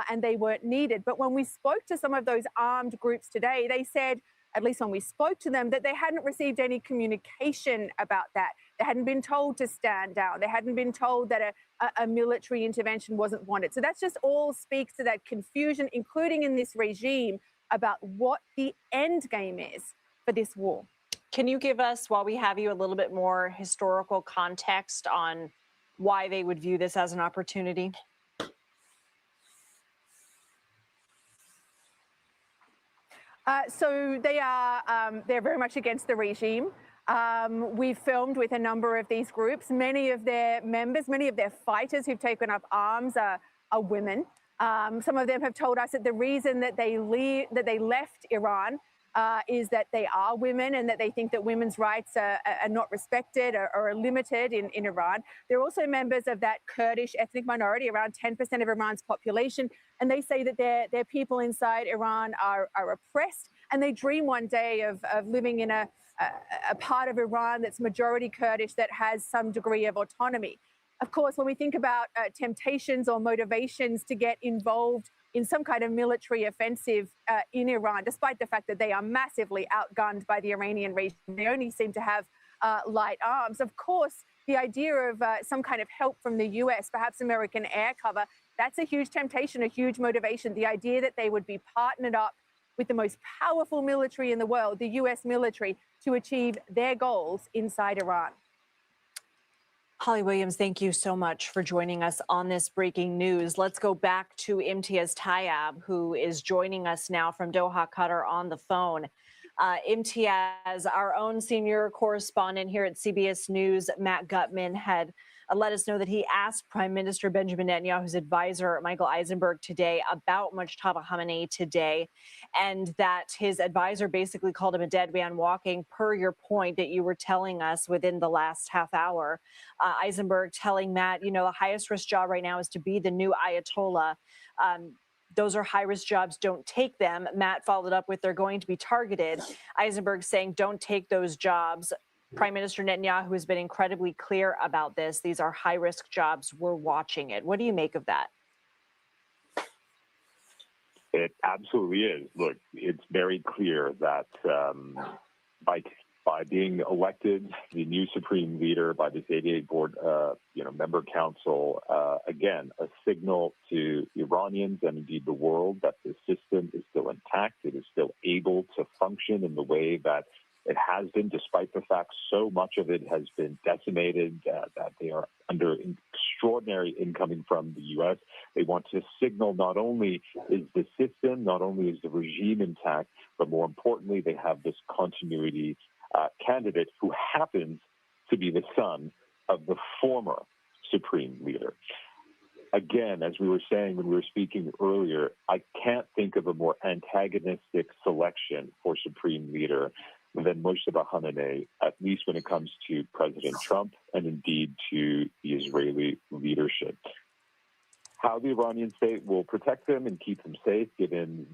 and they weren't needed. But when we spoke to some of those armed groups today, they said, at least when we spoke to them, that they hadn't received any communication about that. They hadn't been told to stand down. They hadn't been told that a military intervention wasn't wanted. So that's just all speaks to that confusion, including in this regime, about what the end game is for this war. Can you give us, while we have you, a little bit more historical context on why they would view this as an opportunity? So they're very much against the regime. We've filmed with a number of these groups. Many of their members, many of their fighters who've taken up arms are women. Some of them have told us that the reason that they left Iran is that they are women and that they think that women's rights are not respected or are limited in Iran. They're also members of that Kurdish ethnic minority, around 10% of Iran's population. And they say that their people inside Iran are oppressed. And they dream one day of living in a part of Iran that's majority Kurdish that has some degree of autonomy. Of course, when we think about temptations or motivations to get involved in some kind of military offensive in Iran, despite the fact that they are massively outgunned by the Iranian regime, they only seem to have light arms. Of course, the idea of some kind of help from the US, perhaps American air cover, that's a huge temptation, a huge motivation. The idea that they would be partnered up with the most powerful military in the world, the US military, to achieve their goals inside Iran. Holly Williams, thank you so much for joining us on this breaking news. Let's go back to Imtiaz Tyab, who is joining us now from Doha, Qatar, on the phone. Imtiaz, our own senior correspondent here at CBS News, Matt Gutman, had let us know that he asked Prime Minister Benjamin Netanyahu's advisor, Michael Eisenberg, today about Mojtaba Khamenei today, and that his advisor basically called him a dead man walking, per your point that you were telling us within the last half hour. Eisenberg telling Matt, you know, the highest risk job right now is to be the new Ayatollah. Those are high-risk jobs, don't take them. Matt followed up with, they're going to be targeted. Eisenberg saying, don't take those jobs. Prime Minister Netanyahu has been incredibly clear about this. These are high-risk jobs. We're watching it. What do you make of that? It absolutely is. Look, it's very clear that by being elected, the new supreme leader, by this 88 board, member council, again, a signal to Iranians and indeed the world that the system is still intact. It is still able to function in the way that it has been, despite the fact so much of it has been decimated, that they are under extraordinary incoming from the U.S. They want to signal not only is the system, not only is the regime intact, but more importantly, they have this continuity candidate who happens to be the son of the former supreme leader. Again, as we were saying when we were speaking earlier, I can't think of a more antagonistic selection for supreme leader than Mojtaba Khamenei, at least when it comes to President Trump and indeed to the Israeli leadership. How the Iranian state will protect them and keep them safe, given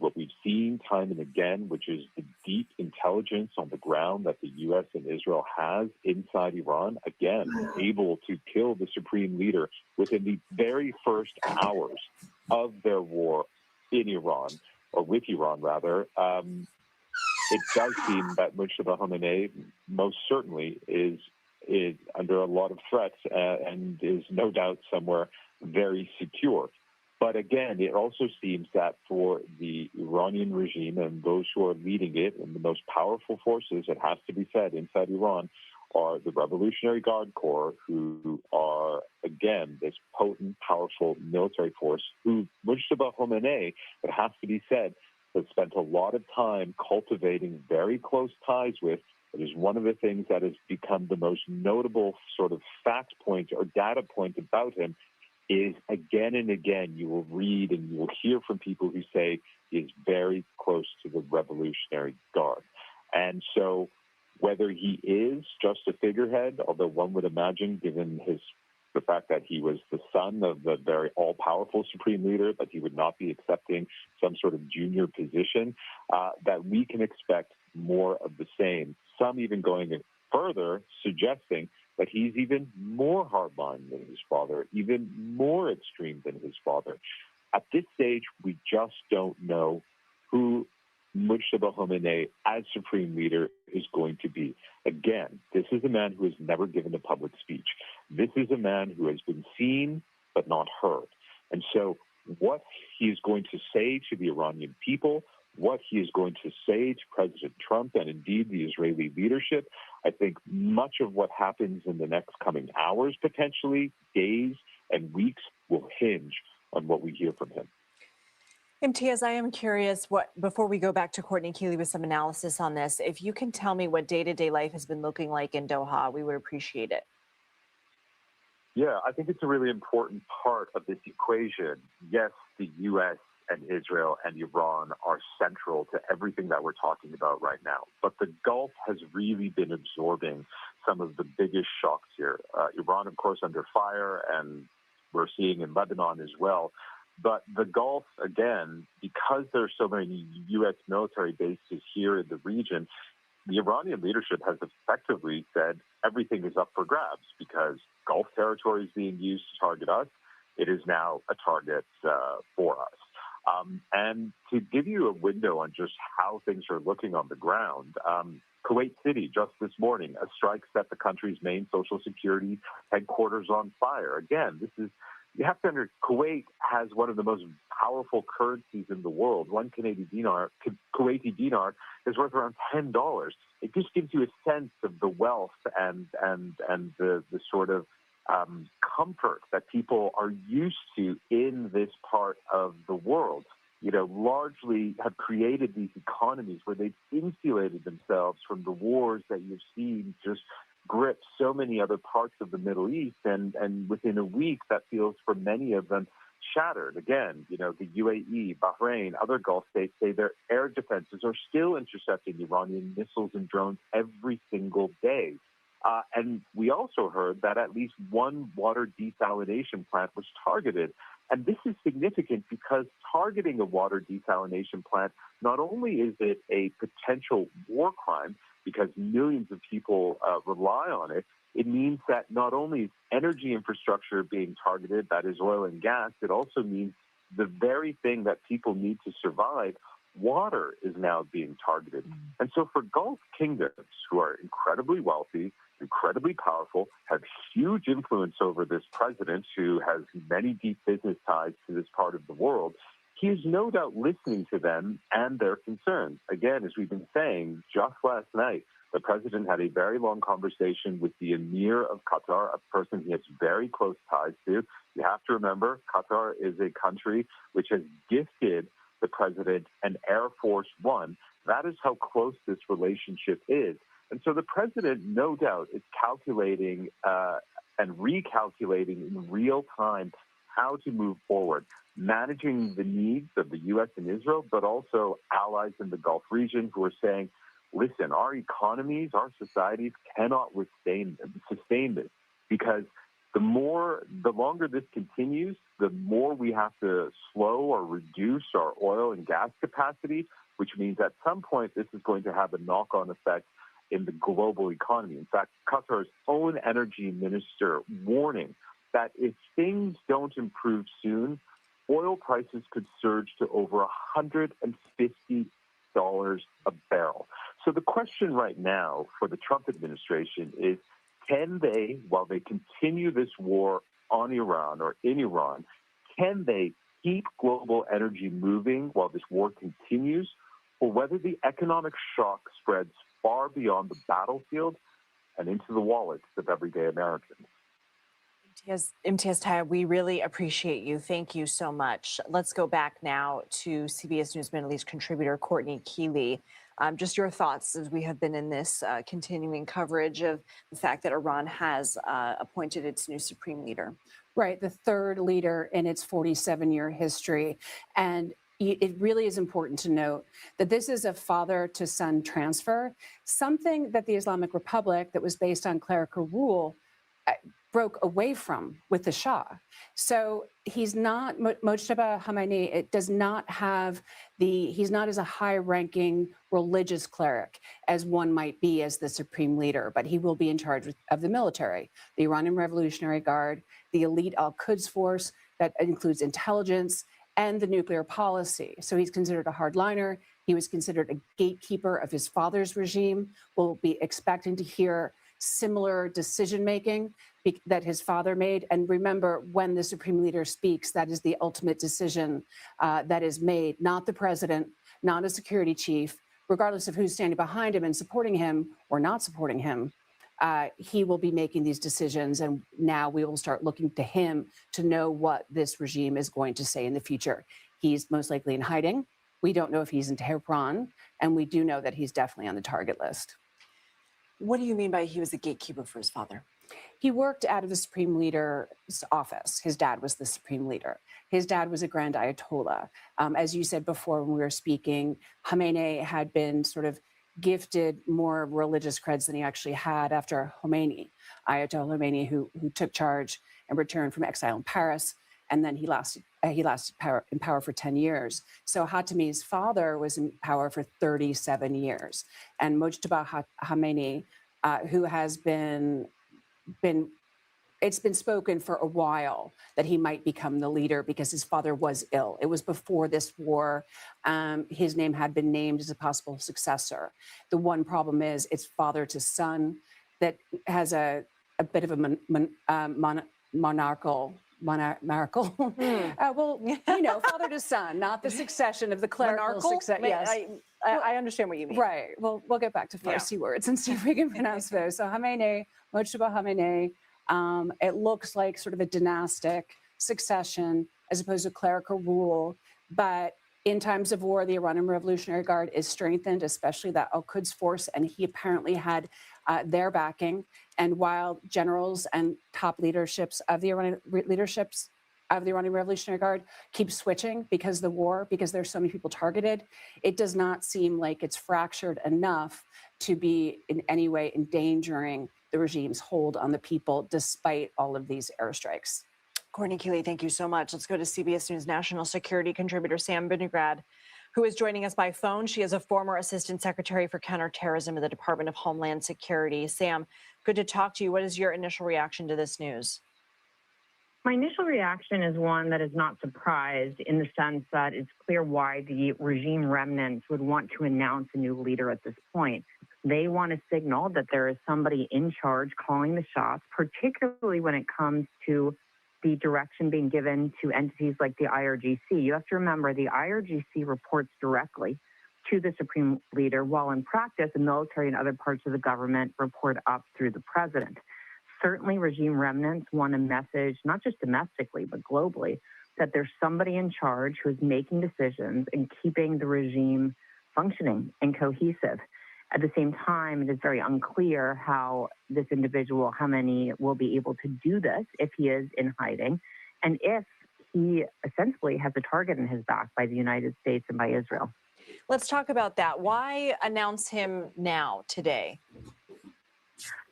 what we've seen time and again, which is the deep intelligence on the ground that the U.S. and Israel has inside Iran, again, able to kill the supreme leader within the very first hours of their war in Iran, or with Iran, rather. It does seem that Mojtaba Khamenei most certainly is under a lot of threats and is no doubt somewhere very secure. But again, it also seems that for the Iranian regime and those who are leading it, and the most powerful forces, it has to be said, inside Iran, are the Revolutionary Guard Corps, who are, again, this potent, powerful military force, who Mojtaba Khamenei, it has to be said, has spent a lot of time cultivating very close ties with. It is one of the things that has become the most notable sort of fact point or data point about him is again and again you will read and you will hear from people who say he is very close to the Revolutionary Guard. And so whether he is just a figurehead, although one would imagine, given the fact that he was the son of the very all-powerful supreme leader, that he would not be accepting some sort of junior position, that we can expect more of the same. Some even going further suggesting that he's even more hardline than his father, even more extreme than his father. At this stage, we just don't know who Mojtaba Khamenei, as supreme leader, is going to be. Again, this is a man who has never given a public speech. This is a man who has been seen but not heard. And so what he is going to say to the Iranian people, what he is going to say to President Trump and indeed the Israeli leadership, I think much of what happens in the next coming hours, potentially days and weeks, will hinge on what we hear from him. Imtiaz, I am curious, before we go back to Courtney Keeley with some analysis on this, if you can tell me what day-to-day life has been looking like in Doha, we would appreciate it. Yeah, I think it's a really important part of this equation. Yes, the U.S. and Israel and Iran are central to everything that we're talking about right now. But the Gulf has really been absorbing some of the biggest shocks here. Iran, of course, under fire, and we're seeing in Lebanon as well. But the Gulf, again, because there are so many U.S. military bases here in the region, the Iranian leadership has effectively said everything is up for grabs because Gulf territory is being used to target us. It is now a target for us. And to give you a window on just how things are looking on the ground, Kuwait City, just this morning, a strike set the country's main social security headquarters on fire. Again, you have to understand, Kuwait has one of the most powerful currencies in the world. One Kuwaiti dinar is worth around $10. It just gives you a sense of the wealth and the sort of comfort that people are used to in this part of the world. You know, largely have created these economies where they've insulated themselves from the wars that you've seen just grip so many other parts of the Middle East, and within a week, that feels for many of them shattered. Again, you know, the UAE, Bahrain, other Gulf states say their air defenses are still intercepting Iranian missiles and drones every single day. And we also heard that at least one water desalination plant was targeted. And this is significant because targeting a water desalination plant, not only is it a potential war crime, because millions of people rely on it, it means that not only is energy infrastructure being targeted, that is oil and gas, it also means the very thing that people need to survive, water, is now being targeted. And so for Gulf kingdoms who are incredibly wealthy, incredibly powerful, have huge influence over this president who has many deep business ties to this part of the world, he is no doubt listening to them and their concerns. Again, as we've been saying, just last night, the president had a very long conversation with the emir of Qatar, a person he has very close ties to. You have to remember, Qatar is a country which has gifted the president an Air Force One. That is how close this relationship is. And so the president, no doubt, is calculating and recalculating in real time how to move forward, managing the needs of the U.S. and Israel, but also allies in the Gulf region who are saying, listen, our economies, our societies cannot sustain this, because the longer this continues, the more we have to slow or reduce our oil and gas capacity, which means at some point this is going to have a knock-on effect in the global economy. In fact, Qatar's own energy minister warning that if things don't improve soon, oil prices could surge to over $150 a barrel. So the question right now for the Trump administration is, can they, while they continue this war on Iran or in Iran, can they keep global energy moving while this war continues, or whether the economic shock spreads far beyond the battlefield and into the wallets of everyday Americans? Imtiaz Tayeb, we really appreciate you. Thank you so much. Let's go back now to CBS News Middle East contributor Courtney Keeley. Just your thoughts as we have been in this continuing coverage of the fact that Iran has appointed its new supreme leader. Right, the third leader in its 47-year history. And it really is important to note that this is a father-to-son transfer, something that the Islamic Republic, that was based on clerical rule, broke away from with the Shah. So he's not, Mojtaba Khamenei, it does not have he's not as a high-ranking religious cleric as one might be as the supreme leader, but he will be in charge of the military, the Iranian Revolutionary Guard, the elite Al-Quds force that includes intelligence, and the nuclear policy. So he's considered a hardliner. He was considered a gatekeeper of his father's regime. We'll be expecting to hear similar decision-making that his father made. And remember, when the supreme leader speaks, that is the ultimate decision that is made, not the president, not a security chief, regardless of who's standing behind him and supporting him or not supporting him. He will be making these decisions, and now we will start looking to him to know what this regime is going to say in the future. He's most likely in hiding. We don't know if he's in Tehran, and we do know that he's definitely on the target list. What do you mean by he was a gatekeeper for his father? He worked out of the supreme leader's office. His dad was the supreme leader. His dad was a grand ayatollah. As you said before when we were speaking, Khamenei had been sort of gifted more religious creds than he actually had after Khomeini, Ayatollah Khomeini, who took charge and returned from exile in Paris, and then he lasted in power for 10 years. So Khatami's father was in power for 37 years, and Mojtaba Khamenei, who has it's been spoken for a while that he might become the leader because his father was ill. It was before this war. His name had been named as a possible successor. The one problem is it's father to son that has a bit of a monarchical. Well, you know, father to son, not the succession of the clerical succession. Yes. I understand what you mean. Right. Well, we'll get back to Farsi words and see if we can pronounce those. So Khamenei, Mojtaba Khamenei, it looks like sort of a dynastic succession as opposed to clerical rule. But in times of war, the Iranian Revolutionary Guard is strengthened, especially that Al-Quds force, and he apparently had their backing. And while generals and top leaderships of the Iranian Revolutionary Guard keep switching because of the war, because there's so many people targeted, it does not seem like it's fractured enough to be in any way endangering the regime's hold on the people, despite all of these airstrikes. Courtney Keeley, thank you so much. Let's go to CBS News national security contributor Sam Vinograd, who is joining us by phone. She is a former assistant secretary for counterterrorism at the Department of Homeland Security. Sam, good to talk to you. What is your initial reaction to this news? My initial reaction is one that is not surprised in the sense that it's clear why the regime remnants would want to announce a new leader at this point. They want to signal that there is somebody in charge calling the shots, particularly when it comes to the direction being given to entities like the IRGC. You have to remember the IRGC reports directly to the supreme leader, while in practice, the military and other parts of the government report up through the president. Certainly, regime remnants want a message, not just domestically, but globally, that there's somebody in charge who is making decisions and keeping the regime functioning and cohesive. At the same time, it is very unclear how this individual, Khamenei, will be able to do this if he is in hiding, and if he essentially has a target in his back by the United States and by Israel. Let's talk about that. Why announce him now, today?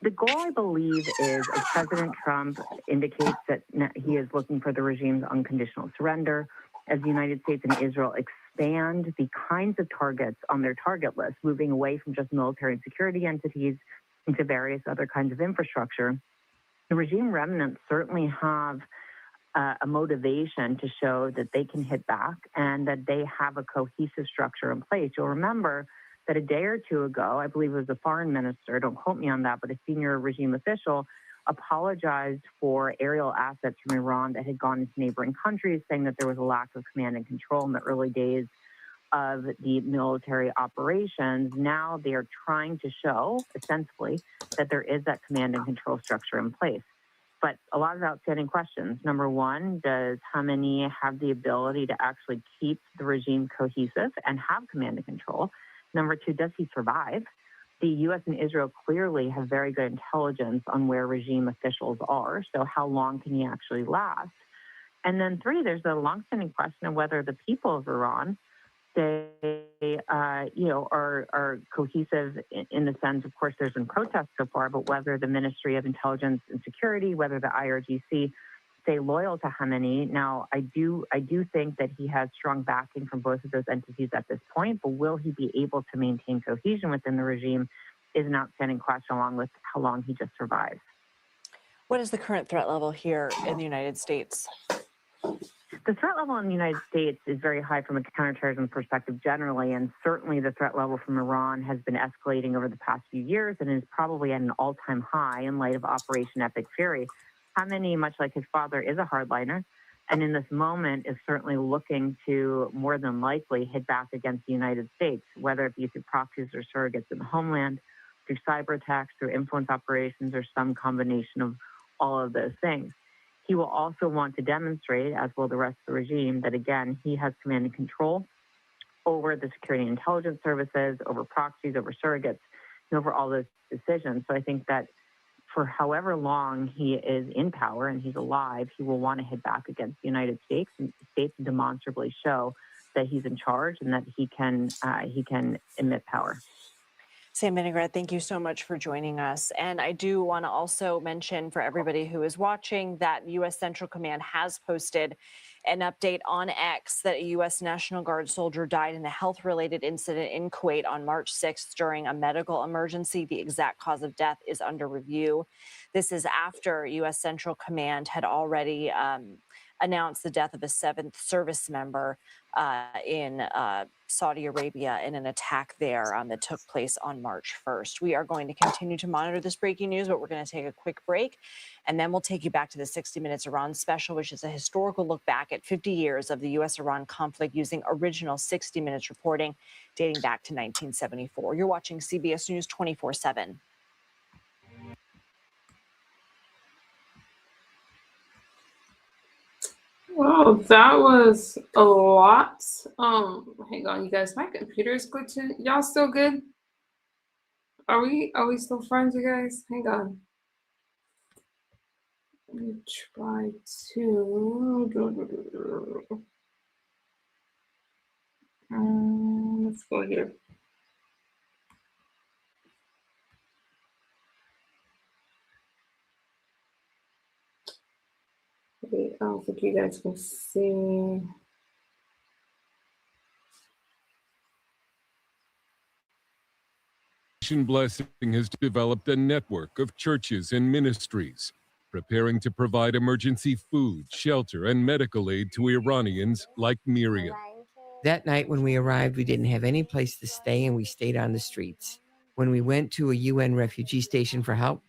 The goal, I believe, is, as President Trump indicates, that he is looking for the regime's unconditional surrender, as the United States and Israel expand the kinds of targets on their target list, moving away from just military and security entities into various other kinds of infrastructure. The regime remnants certainly have a motivation to show that they can hit back and that they have a cohesive structure in place. You'll remember that a day or two ago, I believe it was the foreign minister, don't quote me on that, but a senior regime official apologized for aerial assets from Iran that had gone into neighboring countries, saying that there was a lack of command and control in the early days of the military operations. Now they are trying to show, ostensibly, that there is that command and control structure in place. But a lot of outstanding questions. Number one, does Khamenei have the ability to actually keep the regime cohesive and have command and control? Number two, does he survive? The U.S. and Israel clearly have very good intelligence on where regime officials are. So how long can he actually last? And then three, there's a longstanding question of whether the people of Iran, they, are cohesive in the sense, of course, there's been protests so far, but whether the Ministry of Intelligence and Security, whether the IRGC stay loyal to Khamenei. Now, I do think that he has strong backing from both of those entities at this point, but will he be able to maintain cohesion within the regime is an outstanding question, along with how long he just survives. What is the current threat level here in the United States? The threat level in the United States is very high from a counterterrorism perspective generally, and certainly the threat level from Iran has been escalating over the past few years and is probably at an all-time high in light of Operation Epic Fury. Khamenei, much like his father, is a hardliner, and in this moment is certainly looking to more than likely hit back against the United States, whether it be through proxies or surrogates in the homeland, through cyber attacks, through influence operations, or some combination of all of those things. He will also want to demonstrate, as will the rest of the regime, that again, he has command and control over the security and intelligence services, over proxies, over surrogates, and over all those decisions. So I think that for however long he is in power and he's alive, he will want to hit back against the United States and demonstrably show that he's in charge and that he can emit power. Sam Vinaigrette, thank you so much for joining us. And I do want to also mention for everybody who is watching that U.S. Central Command has posted an update on X that a U.S. National Guard soldier died in a health-related incident in Kuwait on March 6th during a medical emergency. The exact cause of death is under review. This is after U.S. Central Command had already announced the death of a 7th service member in Saudi Arabia in an attack there that took place on March 1st. We are going to continue to monitor this breaking news, but we're going to take a quick break, and then we'll take you back to the 60 Minutes Iran special, which is a historical look back at 50 years of the U.S.-Iran conflict using original 60 Minutes reporting dating back to 1974. You're watching CBS News 24/7. Well, that was a lot. Hang on, you guys. My computer is glitching. Y'all still good? Are we still friends, you guys? Hang on. Let me try to. Let's go here. I don't think you guys can see. Blessing has developed a network of churches and ministries, preparing to provide emergency food, shelter, and medical aid to Iranians like Miriam. That night when we arrived, we didn't have any place to stay, and we stayed on the streets. When we went to a UN refugee station for help,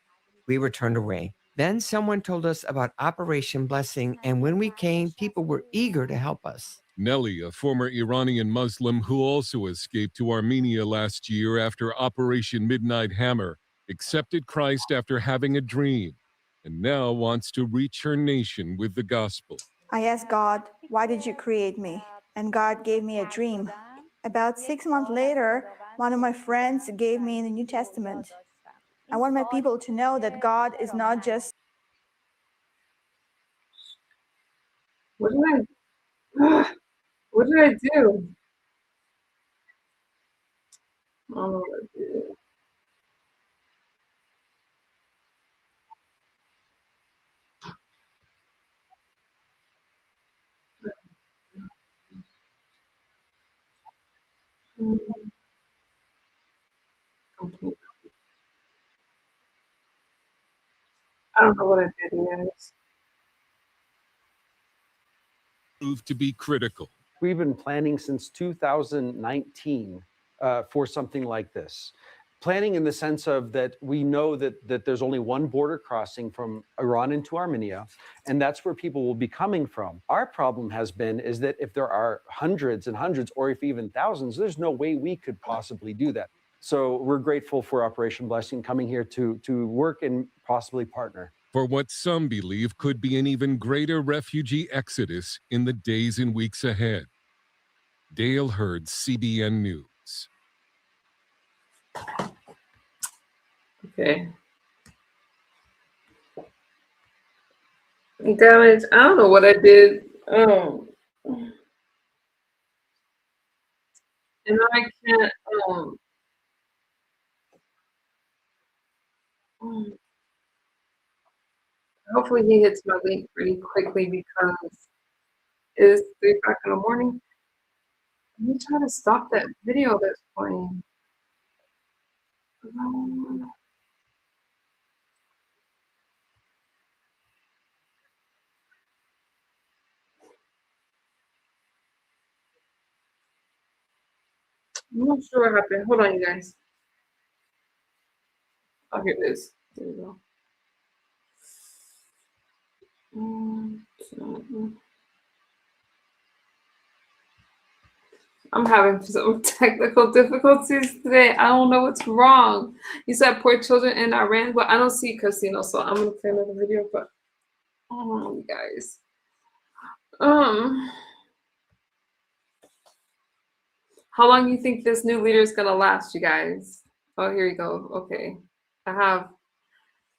we were turned away. Then someone told us about Operation Blessing, and when we came, people were eager to help us. Nelly, a former Iranian Muslim who also escaped to Armenia last year after Operation Midnight Hammer, accepted Christ after having a dream, and now wants to reach her nation with the gospel. I asked God, why did you create me? And God gave me a dream. About 6 months later, one of my friends gave me the New Testament. I want my people to know that God is not just... What did I do? Oh, dude. Okay. I don't know what I did, guys. Proved to be critical. We've been planning since 2019 for something like this. Planning in the sense of that we know that there's only one border crossing from Iran into Armenia, and that's where people will be coming from. Our problem has been is that if there are hundreds and hundreds, or if even thousands, there's no way we could possibly do that. So we're grateful for Operation Blessing coming here to work and possibly partner. For what some believe could be an even greater refugee exodus in the days and weeks ahead. Dale Hurd, CBN News. Okay. Damn it, I don't know what I did. And I can't. Hopefully he hits my link pretty quickly because it is 3 o'clock in the morning. Let me try to stop that video that's playing. I'm not sure what happened. Hold on, you guys. Oh, here it is. There we go. I'm having some technical difficulties today. I don't know what's wrong. You said poor children in Iran, but I don't see casino, so I'm gonna play another video. But oh, you guys. How long do you think this new leader is gonna last, you guys? Oh, here you go. Okay, I have.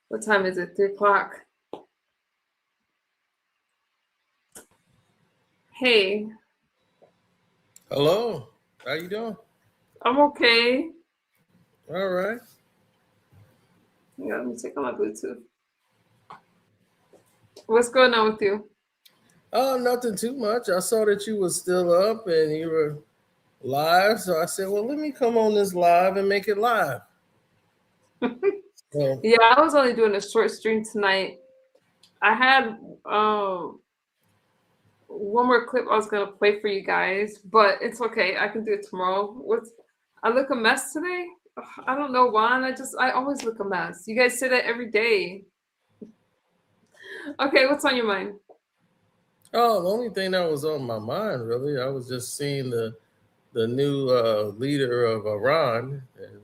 What time is it? 3 o'clock. Hey. Hello. How you doing? I'm okay. All right. Yeah, let me check on my Bluetooth. What's going on with you? Oh, nothing too much. I saw that you were still up and you were live, so I said, well, let me come on this live and make it live. So, yeah, I was only doing a short stream tonight. I had one more clip I was gonna play for you guys, but it's okay. I can do it tomorrow. I look a mess today. I don't know why. I always look a mess. You guys say that every day. Okay, what's on your mind? oh, the only thing that was on my mind, really, I was just seeing the new leader of Iran and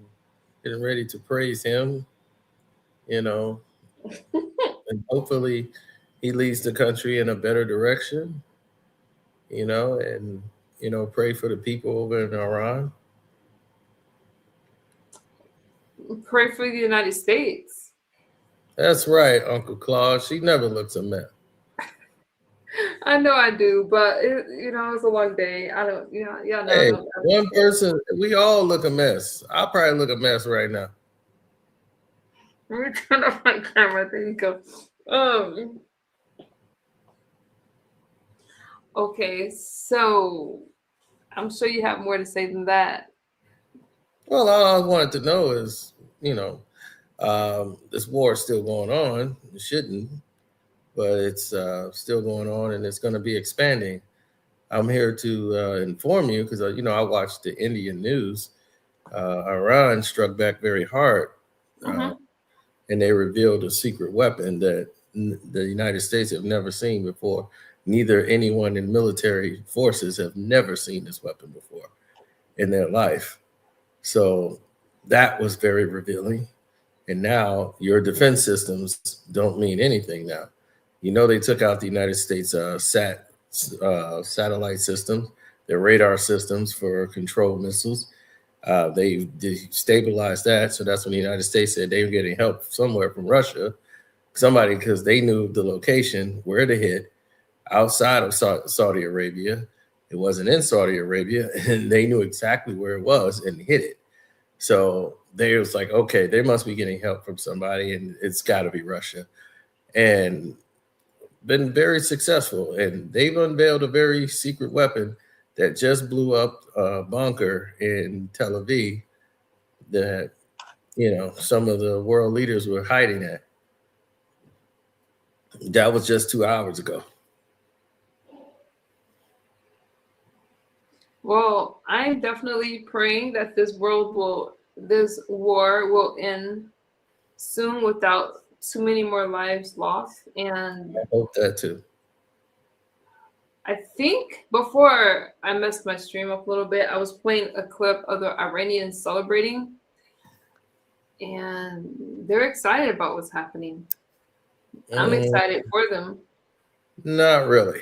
getting ready to praise him, and hopefully he leads the country in a better direction, and pray for the people over in Iran. Pray for the United States. That's right, Uncle Claus. She never looks a mess. I know I do, but it's a long day. I don't, yeah, no. Hey, one person, we all look a mess. I'll probably look a mess right now. Let me turn off my camera. There you go. Okay, so I'm sure you have more to say than that. Well, all I wanted to know is, this war is still going on. It shouldn't, but it's still going on, and it's going to be expanding. I'm here to inform you because, I watched the Indian news. Iran struck back very hard, and they revealed a secret weapon that the United States have never seen before. Neither anyone in military forces have never seen this weapon before in their life. So that was very revealing. And now your defense systems don't mean anything now. They took out the United States satellite systems, their radar systems for control missiles. They destabilized that. So that's when the United States said they were getting help somewhere from Russia, because they knew the location, where to hit outside of Saudi Arabia. It wasn't in Saudi Arabia, and they knew exactly where it was and hit it. So they was like, okay, they must be getting help from somebody, and it's got to be Russia. And been very successful. And they've unveiled a very secret weapon that just blew up a bunker in Tel Aviv that, some of the world leaders were hiding at. That was just 2 hours ago. Well, I'm definitely praying that this war will end soon without too many more lives lost. And I hope that too. I think before I messed my stream up a little bit, I was playing a clip of the Iranians celebrating, and they're excited about what's happening. I'm excited for them. Not really.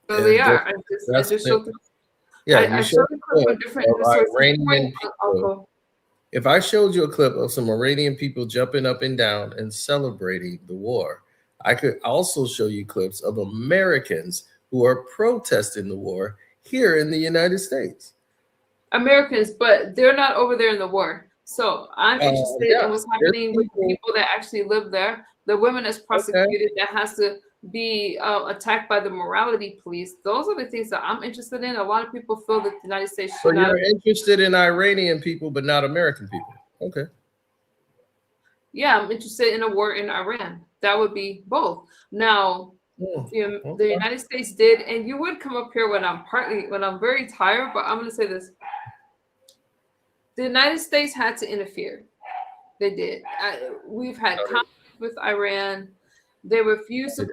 So they are. I just showed them. Yeah, I showed a clip of different Iranian people. If I showed you a clip of some Iranian people jumping up and down and celebrating the war, I could also show you clips of Americans who are protesting the war here in the United States. Americans, but they're not over there in the war. So I'm interested in what's happening with the people that actually live there. The women that's prosecuted that has to be attacked by the morality police. Those are the things that I'm interested in. A lot of people feel that the United States should not. You're interested in Iranian people, but not American people. Okay. Yeah, I'm interested in a war in Iran. That would be both. Now, the United States did, and you would come up here when I'm very tired, but I'm going to say this. The United States had to interfere. They did. We've had conflict with Iran. They refused to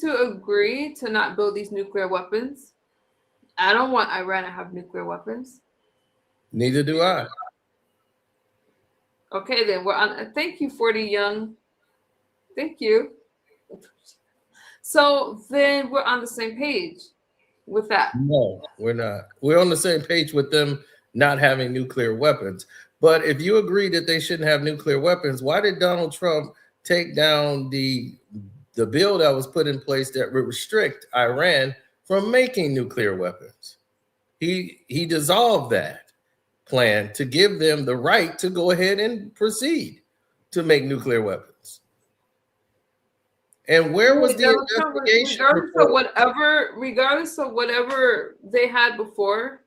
agree to not build these nuclear weapons. I don't want Iran to have nuclear weapons. Neither do I. Okay, then we're on. Thank you, 40 Young. Thank you. So then we're on the same page with that. No, we're not. We're on the same page with them not having nuclear weapons. But if you agree that they shouldn't have nuclear weapons, why did Donald Trump take down the bill that was put in place that would restrict Iran from making nuclear weapons? He dissolved that plan to give them the right to go ahead and proceed to make nuclear weapons. And where was the investigation? Regardless of whatever they had before,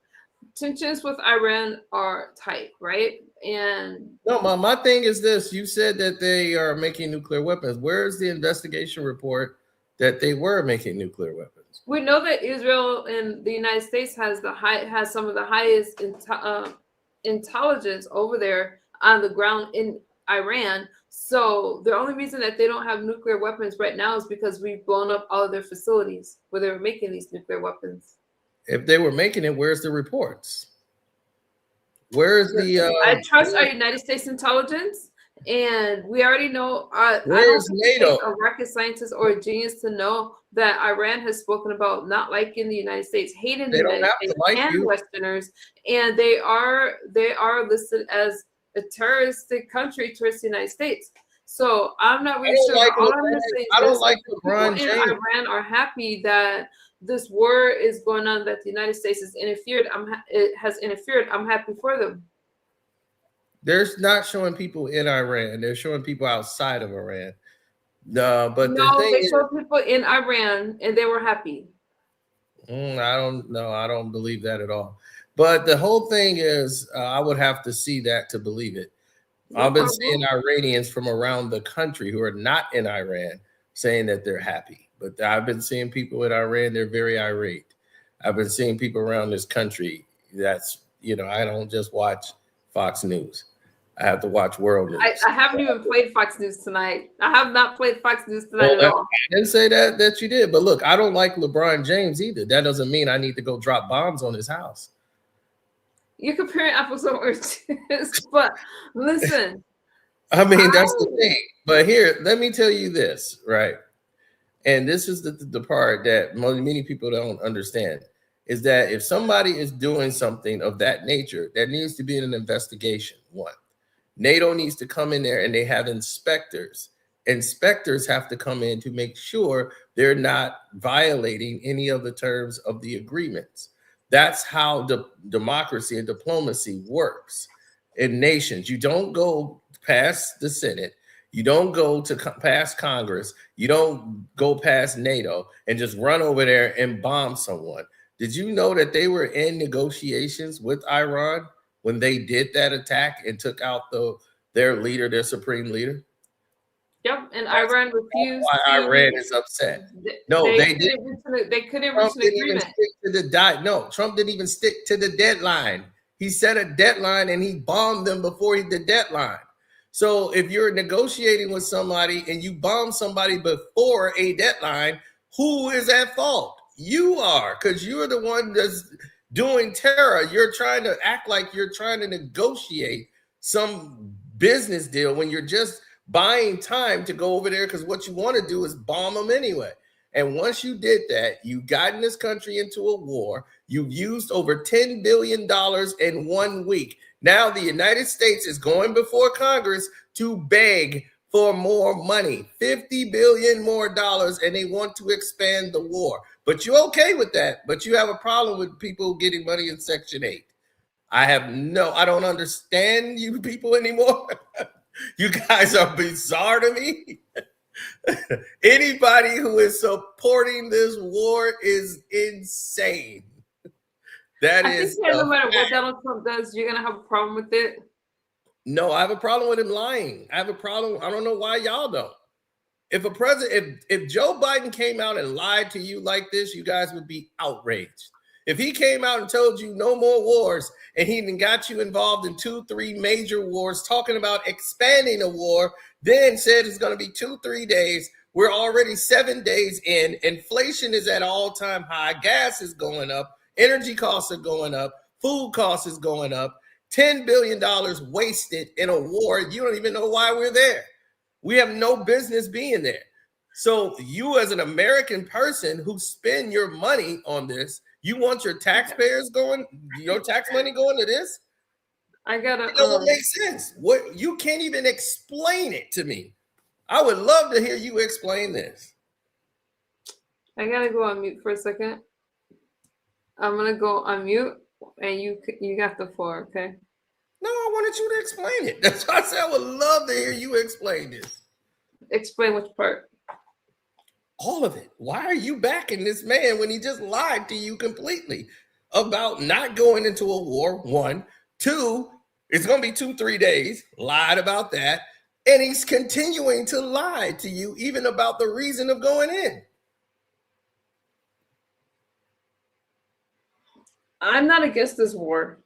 tensions with Iran are tight, right? And no, my thing is this: you said that they are making nuclear weapons. Where's the investigation report that they were making nuclear weapons? We know that Israel and the United States has some of the highest intelligence over there on the ground in Iran. So the only reason that they don't have nuclear weapons right now is because we've blown up all of their facilities where they were making these nuclear weapons. If they were making it, where's the reports? Where's the? I trust our United States intelligence, and we already know. Where's NATO? A rocket scientist or a genius to know that Iran has spoken about not liking the United States, hating the United States and Westerners, and they are listed as a terroristic country towards the United States. So I'm not really sure. All I'm going to say is I don't like LeBron James. Iran are happy that this war is going on, that the United States has interfered. I'm happy for them. They're not showing people in Iran. They're showing people outside of Iran. They showed people in Iran and they were happy. I don't know. I don't believe that at all. But the whole thing is, I would have to see that to believe it. I've been seeing Iranians from around the country who are not in Iran saying that they're happy. But I've been seeing people in Iran, they're very irate. I've been seeing people around this country that's, I don't just watch Fox News. I have to watch World News. I haven't even played Fox News tonight. I have not played Fox News tonight at all. I didn't say that you did. But look, I don't like LeBron James either. That doesn't mean I need to go drop bombs on his house. You're comparing apples and oranges, but listen. I mean, that's the thing. But here, let me tell you this, right? And this is the part that many people don't understand, is that if somebody is doing something of that nature, there needs to be an investigation. One, NATO needs to come in there and they have inspectors. Inspectors have to come in to make sure they're not violating any of the terms of the agreements. That's how the democracy and diplomacy works in nations. You don't go past the Senate. You don't go to past Congress. You don't go past NATO and just run over there and bomb someone. Did you know that they were in negotiations with Iran when they did that attack and took out their leader, their supreme leader? Yep, and Iran refused. Why Iran is upset? They didn't. They couldn't reach an agreement. No, Trump didn't even stick to the deadline. He set a deadline and he bombed them before the deadline. So if you're negotiating with somebody and you bomb somebody before a deadline, who is at fault? You are, because you're the one that's doing terror. You're trying to act like you're trying to negotiate some business deal when you're just buying time to go over there, because what you want to do is bomb them anyway. And once you did that, you've gotten this country into a war. You've used over $10 billion in 1 week. Now the United States is going before Congress to beg for more money, $50 billion more dollars, and they want to expand the war. But you're okay with that, but you have a problem with people getting money in Section 8. I don't understand you people anymore. You guys are bizarre to me. Anybody who is supporting this war is insane. I think no matter what Donald Trump does, you're gonna have a problem with it. No, I have a problem with him lying. I have a problem. I don't know why y'all don't. If a president, if Joe Biden came out and lied to you like this, you guys would be outraged. If he came out and told you no more wars, and he even got you involved in 2-3 major wars, talking about expanding a war, then said it's going to be 2-3 days. We're already 7 days in. Inflation is at all-time high. Gas is going up. Energy costs are going up. Food costs is going up. $10 billion wasted in a war. You don't even know why we're there. We have no business being there. So you as an American person who spend your money on this, you want your taxpayers going, your tax money going to this? It doesn't make sense. What, you can't even explain it to me. I would love to hear you explain this. I gotta go on mute for a second. I'm gonna go on mute, and you got the floor, okay? No, I wanted you to explain it. That's why I said I would love to hear you explain this. Explain which part? All of it. Why are you backing this man when he just lied to you completely about not going into a war? 1, 2, it's going to be 2-3 days. Lied about that. And he's continuing to lie to you even about the reason of going in. I'm not against this war.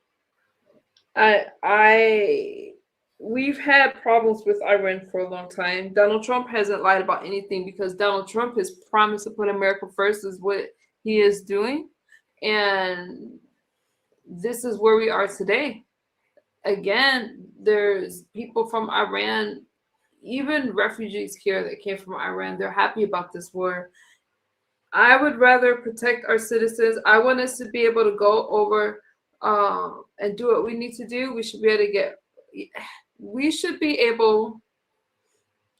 We've had problems with Iran for a long time. Donald Trump hasn't lied about anything because Donald Trump has promised to put America first is what he is doing. And this is where we are today. Again, there's people from Iran, even refugees here that came from Iran. They're happy about this war. I would rather protect our citizens. I want us to be able to go over and do what we need to do. We should be able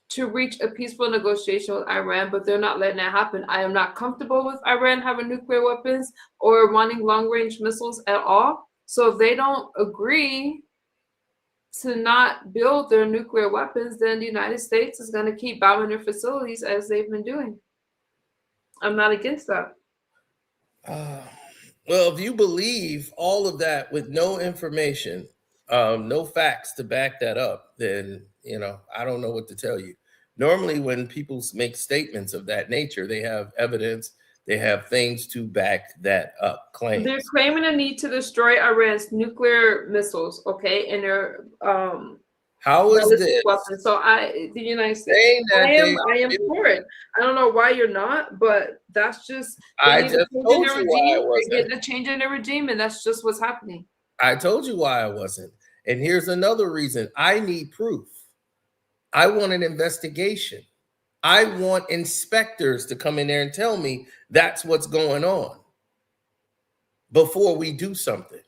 to reach a peaceful negotiation with Iran, but they're not letting that happen. I am not comfortable with Iran having nuclear weapons or wanting long-range missiles at all. So if they don't agree to not build their nuclear weapons, then the United States is going to keep bombing their facilities as they've been doing. I'm not against that. Well, if you believe all of that with no information, no facts to back that up, then, I don't know what to tell you. Normally, when people make statements of that nature, they have evidence, they have things to back that up. Claims. They're claiming a need to destroy Iran's nuclear missiles, okay? And they're how is this? Weapons. So the United States, I am for it. I don't know why you're not, but that's just I just told you why I wasn't. They're getting a change in their regime, and that's just what's happening. I told you why I wasn't. And here's another reason. I need proof. I want an investigation. I want inspectors to come in there and tell me that's what's going on before we do something.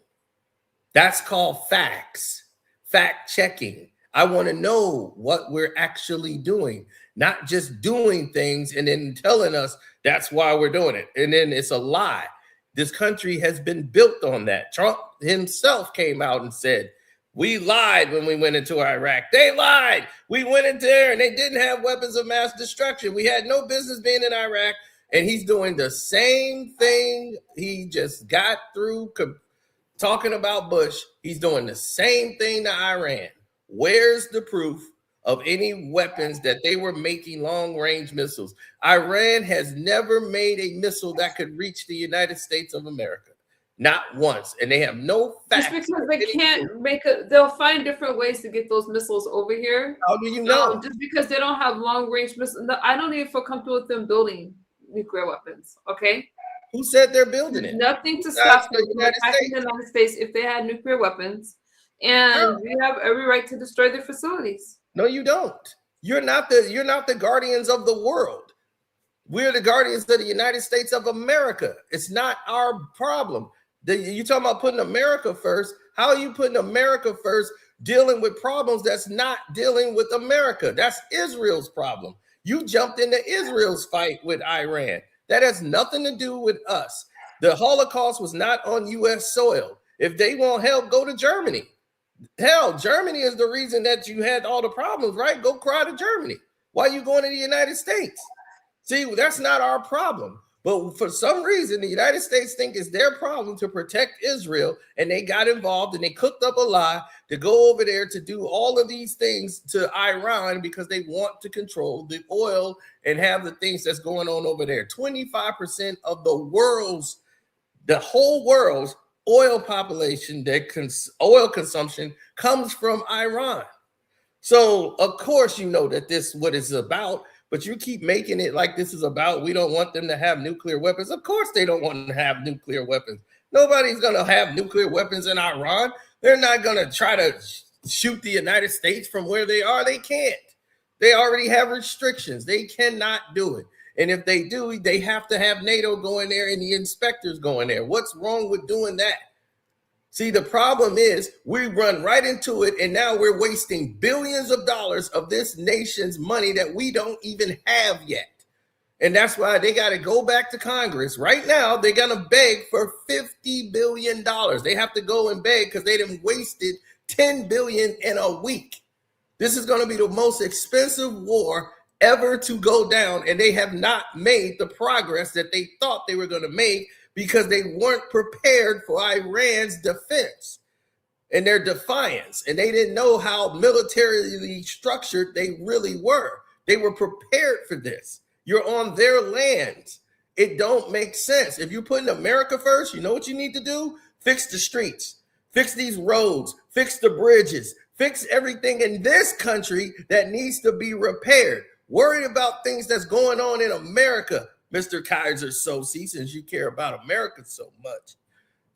That's called facts, fact checking. I want to know what we're actually doing, not just doing things and then telling us that's why we're doing it. And then it's a lie. This country has been built on that. Trump himself came out and said, we lied when we went into Iraq. They lied. We went in there and they didn't have weapons of mass destruction. We had no business being in Iraq. And he's doing the same thing he just got through talking about Bush. He's doing the same thing to Iran. Where's the proof of any weapons that they were making long-range missiles? Iran has never made a missile that could reach the United States of America. Not once. And they have no facts. Just because they can't they'll find different ways to get those missiles over here. How do you know? Just because they don't have long-range missiles. I don't even feel comfortable with them building nuclear weapons, okay? Who said they're building it? Nothing to stop them from attacking the United States if they had nuclear weapons. And we have every right to destroy their facilities. No, you don't. You're not the guardians of the world. We're the guardians of the United States of America. It's not our problem. You talking about putting America first? How are you putting America first dealing with problems that's not dealing with America. That's Israel's problem. You jumped into Israel's fight with Iran. That has nothing to do with us. The Holocaust was not on U.S. soil. If they want help, go to Germany. Hell, Germany is the reason that you had all the problems, right? Go cry to Germany. Why are you going to the United States? See, that's not our problem. But for some reason, the United States think it's their problem to protect Israel, and they got involved and they cooked up a lie to go over there to do all of these things to Iran because they want to control the oil and have the things that's going on over there. 25% of the whole world's oil population, oil consumption comes from Iran. So, of course, you know that this is what it's about. But you keep making it like this is about, we don't want them to have nuclear weapons. Of course they don't want to have nuclear weapons. Nobody's going to have nuclear weapons in Iran. They're not going to try to shoot the United States from where they are. They can't. They already have restrictions. They cannot do it. And if they do, they have to have NATO go in there and the inspectors go in there. What's wrong with doing that? See, the problem is we run right into it, and now we're wasting billions of dollars of this nation's money that we don't even have yet. And that's why they got to go back to Congress. Right now, they're going to beg for $50 billion. They have to go and beg because they done wasted $10 billion in a week. This is going to be the most expensive war ever to go down, and they have not made the progress that they thought they were going to make, because they weren't prepared for Iran's defense and their defiance. And they didn't know how militarily structured they really were. They were prepared for this. You're on their land. It don't make sense. If you're putting America first, you know what you need to do? Fix the streets, fix these roads, fix the bridges, fix everything in this country that needs to be repaired. Worry about things that's going on in America. Mr. Kaiser Sose, since you care about America so much,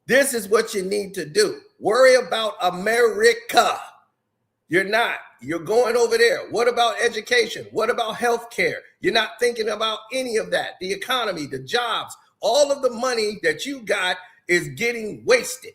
this is what you need to do. Worry about America. You're not. You're going over there. What about education? What about health care? You're not thinking about any of that. The economy, the jobs, all of the money that you got is getting wasted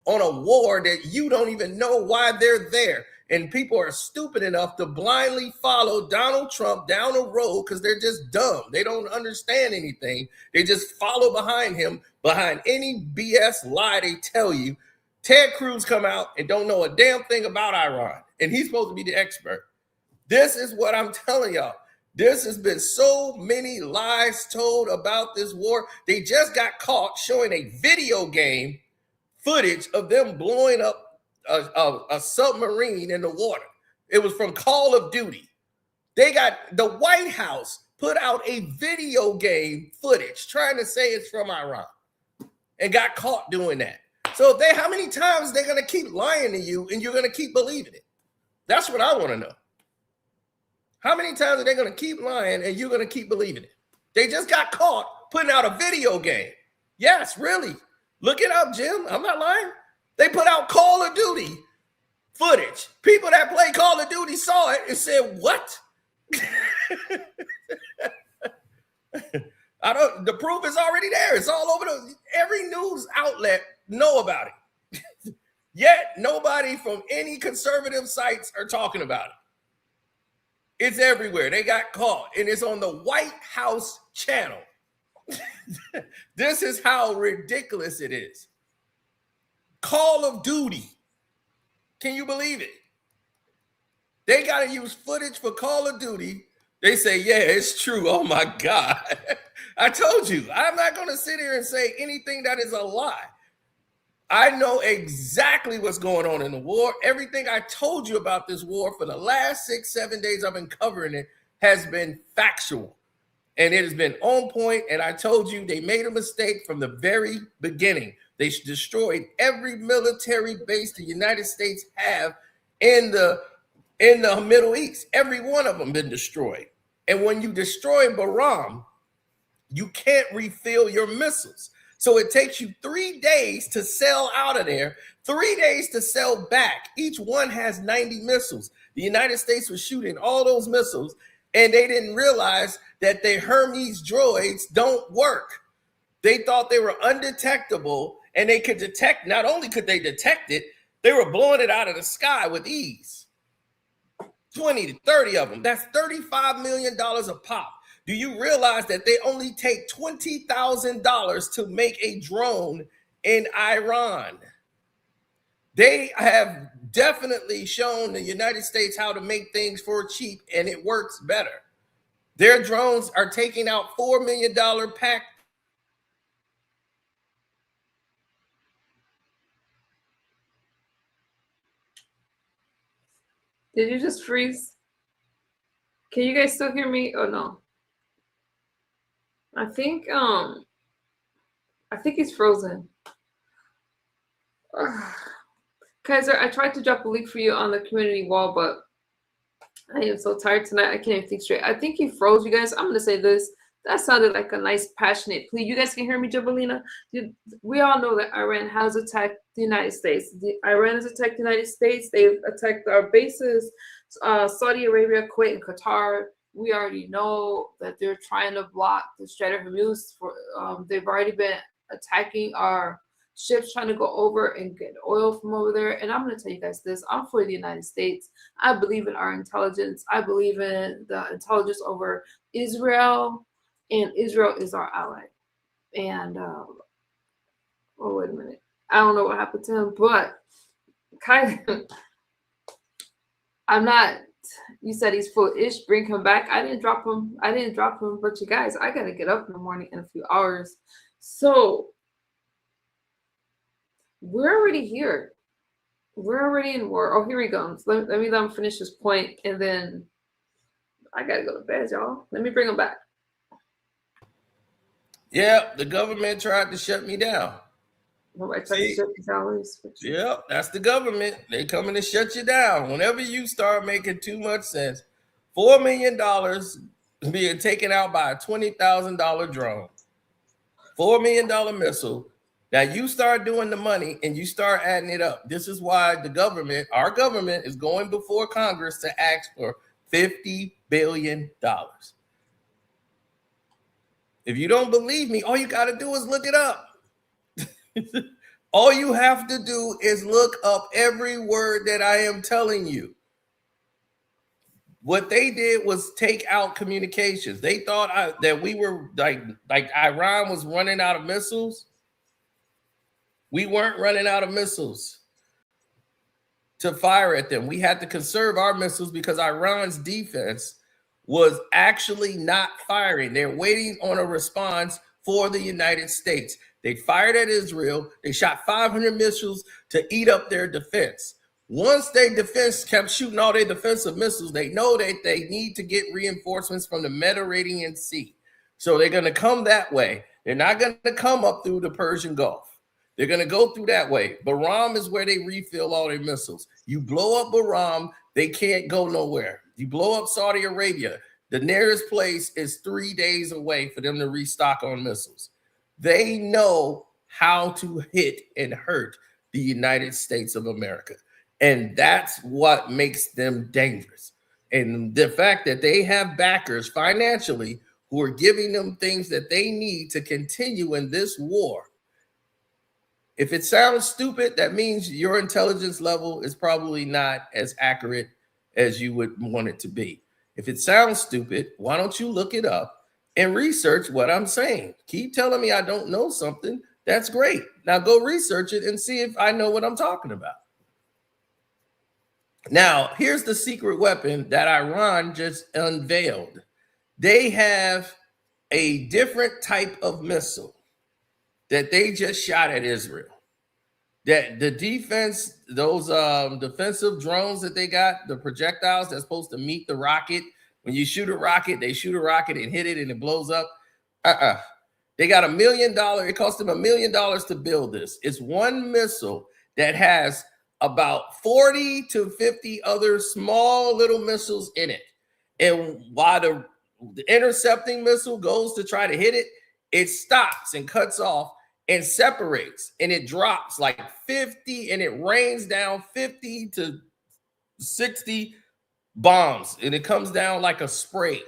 on a war that you don't even know why they're there. And people are stupid enough to blindly follow Donald Trump down the road because they're just dumb. They don't understand anything. They just follow behind him, behind any BS lie they tell you. Ted Cruz come out and don't know a damn thing about Iran, and he's supposed to be the expert. This is what I'm telling y'all. This has been so many lies told about this war. They just got caught showing a video game footage of them blowing up a submarine in the water. It was from Call of Duty. They got the White House put out a video game footage trying to say it's from Iran and got caught doing that. So how many times they're going to keep lying to you and you're going to keep believing it? That's what I want to know. How many times are they going to keep lying and you're going to keep believing it? They just got caught putting out a video game. Yes, really. Look it up, Jim. I'm not lying. They put out Call of Duty footage. People that play Call of Duty saw it and said, what? The proof is already there. It's all over every news outlet know about it. Yet nobody from any conservative sites are talking about it. It's everywhere. They got caught, and it's on the White House channel. This is how ridiculous it is. Call of Duty. Can you believe it? They got to use footage for Call of Duty. They say, yeah, it's true. Oh, my God. I told you, I'm not going to sit here and say anything that is a lie. I know exactly what's going on in the war. Everything I told you about this war for the last 6-7 days I've been covering it has been factual. And it has been on point. And I told you they made a mistake from the very beginning. They destroyed every military base the United States have in the Middle East. Every one of them been destroyed. And when you destroy Bahrain, you can't refill your missiles. So it takes you 3 days to sell out of there, 3 days to sell back. Each one has 90 missiles. The United States was shooting all those missiles, and they didn't realize that the Hermes droids don't work. They thought they were undetectable, and they could detect, not only could they detect it, They were blowing it out of the sky with ease. 20 to 30 of them. That's $35 million a pop. Do you realize that they only take $20,000 to make a drone in Iran? They have definitely shown the United States how to make things for cheap, and it works better. Their drones are taking out $4 million pack. Did you just freeze? Can you guys still hear me or no? I think he's frozen. Kaiser, I tried to drop a link for you on the community wall, but I am so tired tonight. I can't even think straight. I think he froze, you guys. I'm gonna say this. That sounded like a nice, passionate plea. You guys can hear me, Jabalina? We all know that Iran has attacked the United States. Iran has attacked the United States. They've attacked our bases, Saudi Arabia, Kuwait, and Qatar. We already know that they're trying to block the Strait of Hormuz. They've already been attacking our ships, trying to go over and get oil from over there. And I'm going to tell you guys this. I'm for the United States. I believe in our intelligence. I believe in the intelligence over Israel. And Israel is our ally. And, oh, wait a minute. I don't know what happened to him, but kind of, I'm not, you said he's full-ish, bring him back. I didn't drop him, but you guys, I got to get up in the morning in a few hours. So we're already here. We're already in war. Oh, here he comes. Let him finish his point, and then I got to go to bed, y'all. Let me bring him back. Yeah, the government tried to shut me down. Nobody tried to shut me down. Yep, that's the government. They coming to shut you down. Whenever you start making too much sense, $4 million being taken out by a $20,000 drone, $4 million missile. Now you start doing the money and you start adding it up. This is why the government, our government, is going before Congress to ask for $50 billion. If you don't believe me, all you got to do is look it up. All you have to do is look up every word that I am telling you. What they did was take out communications. They thought that we were like Iran was running out of missiles. We weren't running out of missiles to fire at them. We had to conserve our missiles because Iran's defense was actually not firing. They're waiting on a response for the United States. They fired at Israel. They shot 500 missiles to eat up their defense. Once their defense kept shooting all their defensive missiles, they know that they need to get reinforcements from the Mediterranean Sea. So they're going to come that way. They're not going to come up through the Persian Gulf. They're going to go through that way. Bahram is where they refill all their missiles. You blow up Bahram, they can't go nowhere. You blow up Saudi Arabia, the nearest place is 3 days away for them to restock on missiles. They know how to hit and hurt the United States of America. And that's what makes them dangerous. And the fact that they have backers financially who are giving them things that they need to continue in this war. If it sounds stupid, that means your intelligence level is probably not as accurate as you would want it to be. If it sounds stupid, why don't you look it up and research what I'm saying? Keep telling me I don't know something. That's great. Now go research it and see if I know what I'm talking about. Now, here's the secret weapon that Iran just unveiled. They have a different type of missile that they just shot at Israel. That the defense, those defensive drones that they got, the projectiles that's supposed to meet the rocket. When you shoot a rocket, they shoot a rocket and hit it and it blows up. They got $1 million. It cost them $1 million to build this. It's one missile that has about 40 to 50 other small little missiles in it. And while the intercepting missile goes to try to hit it, it stops and cuts off and separates, and it drops like 50, and it rains down 50 to 60 bombs, and it comes down like a spray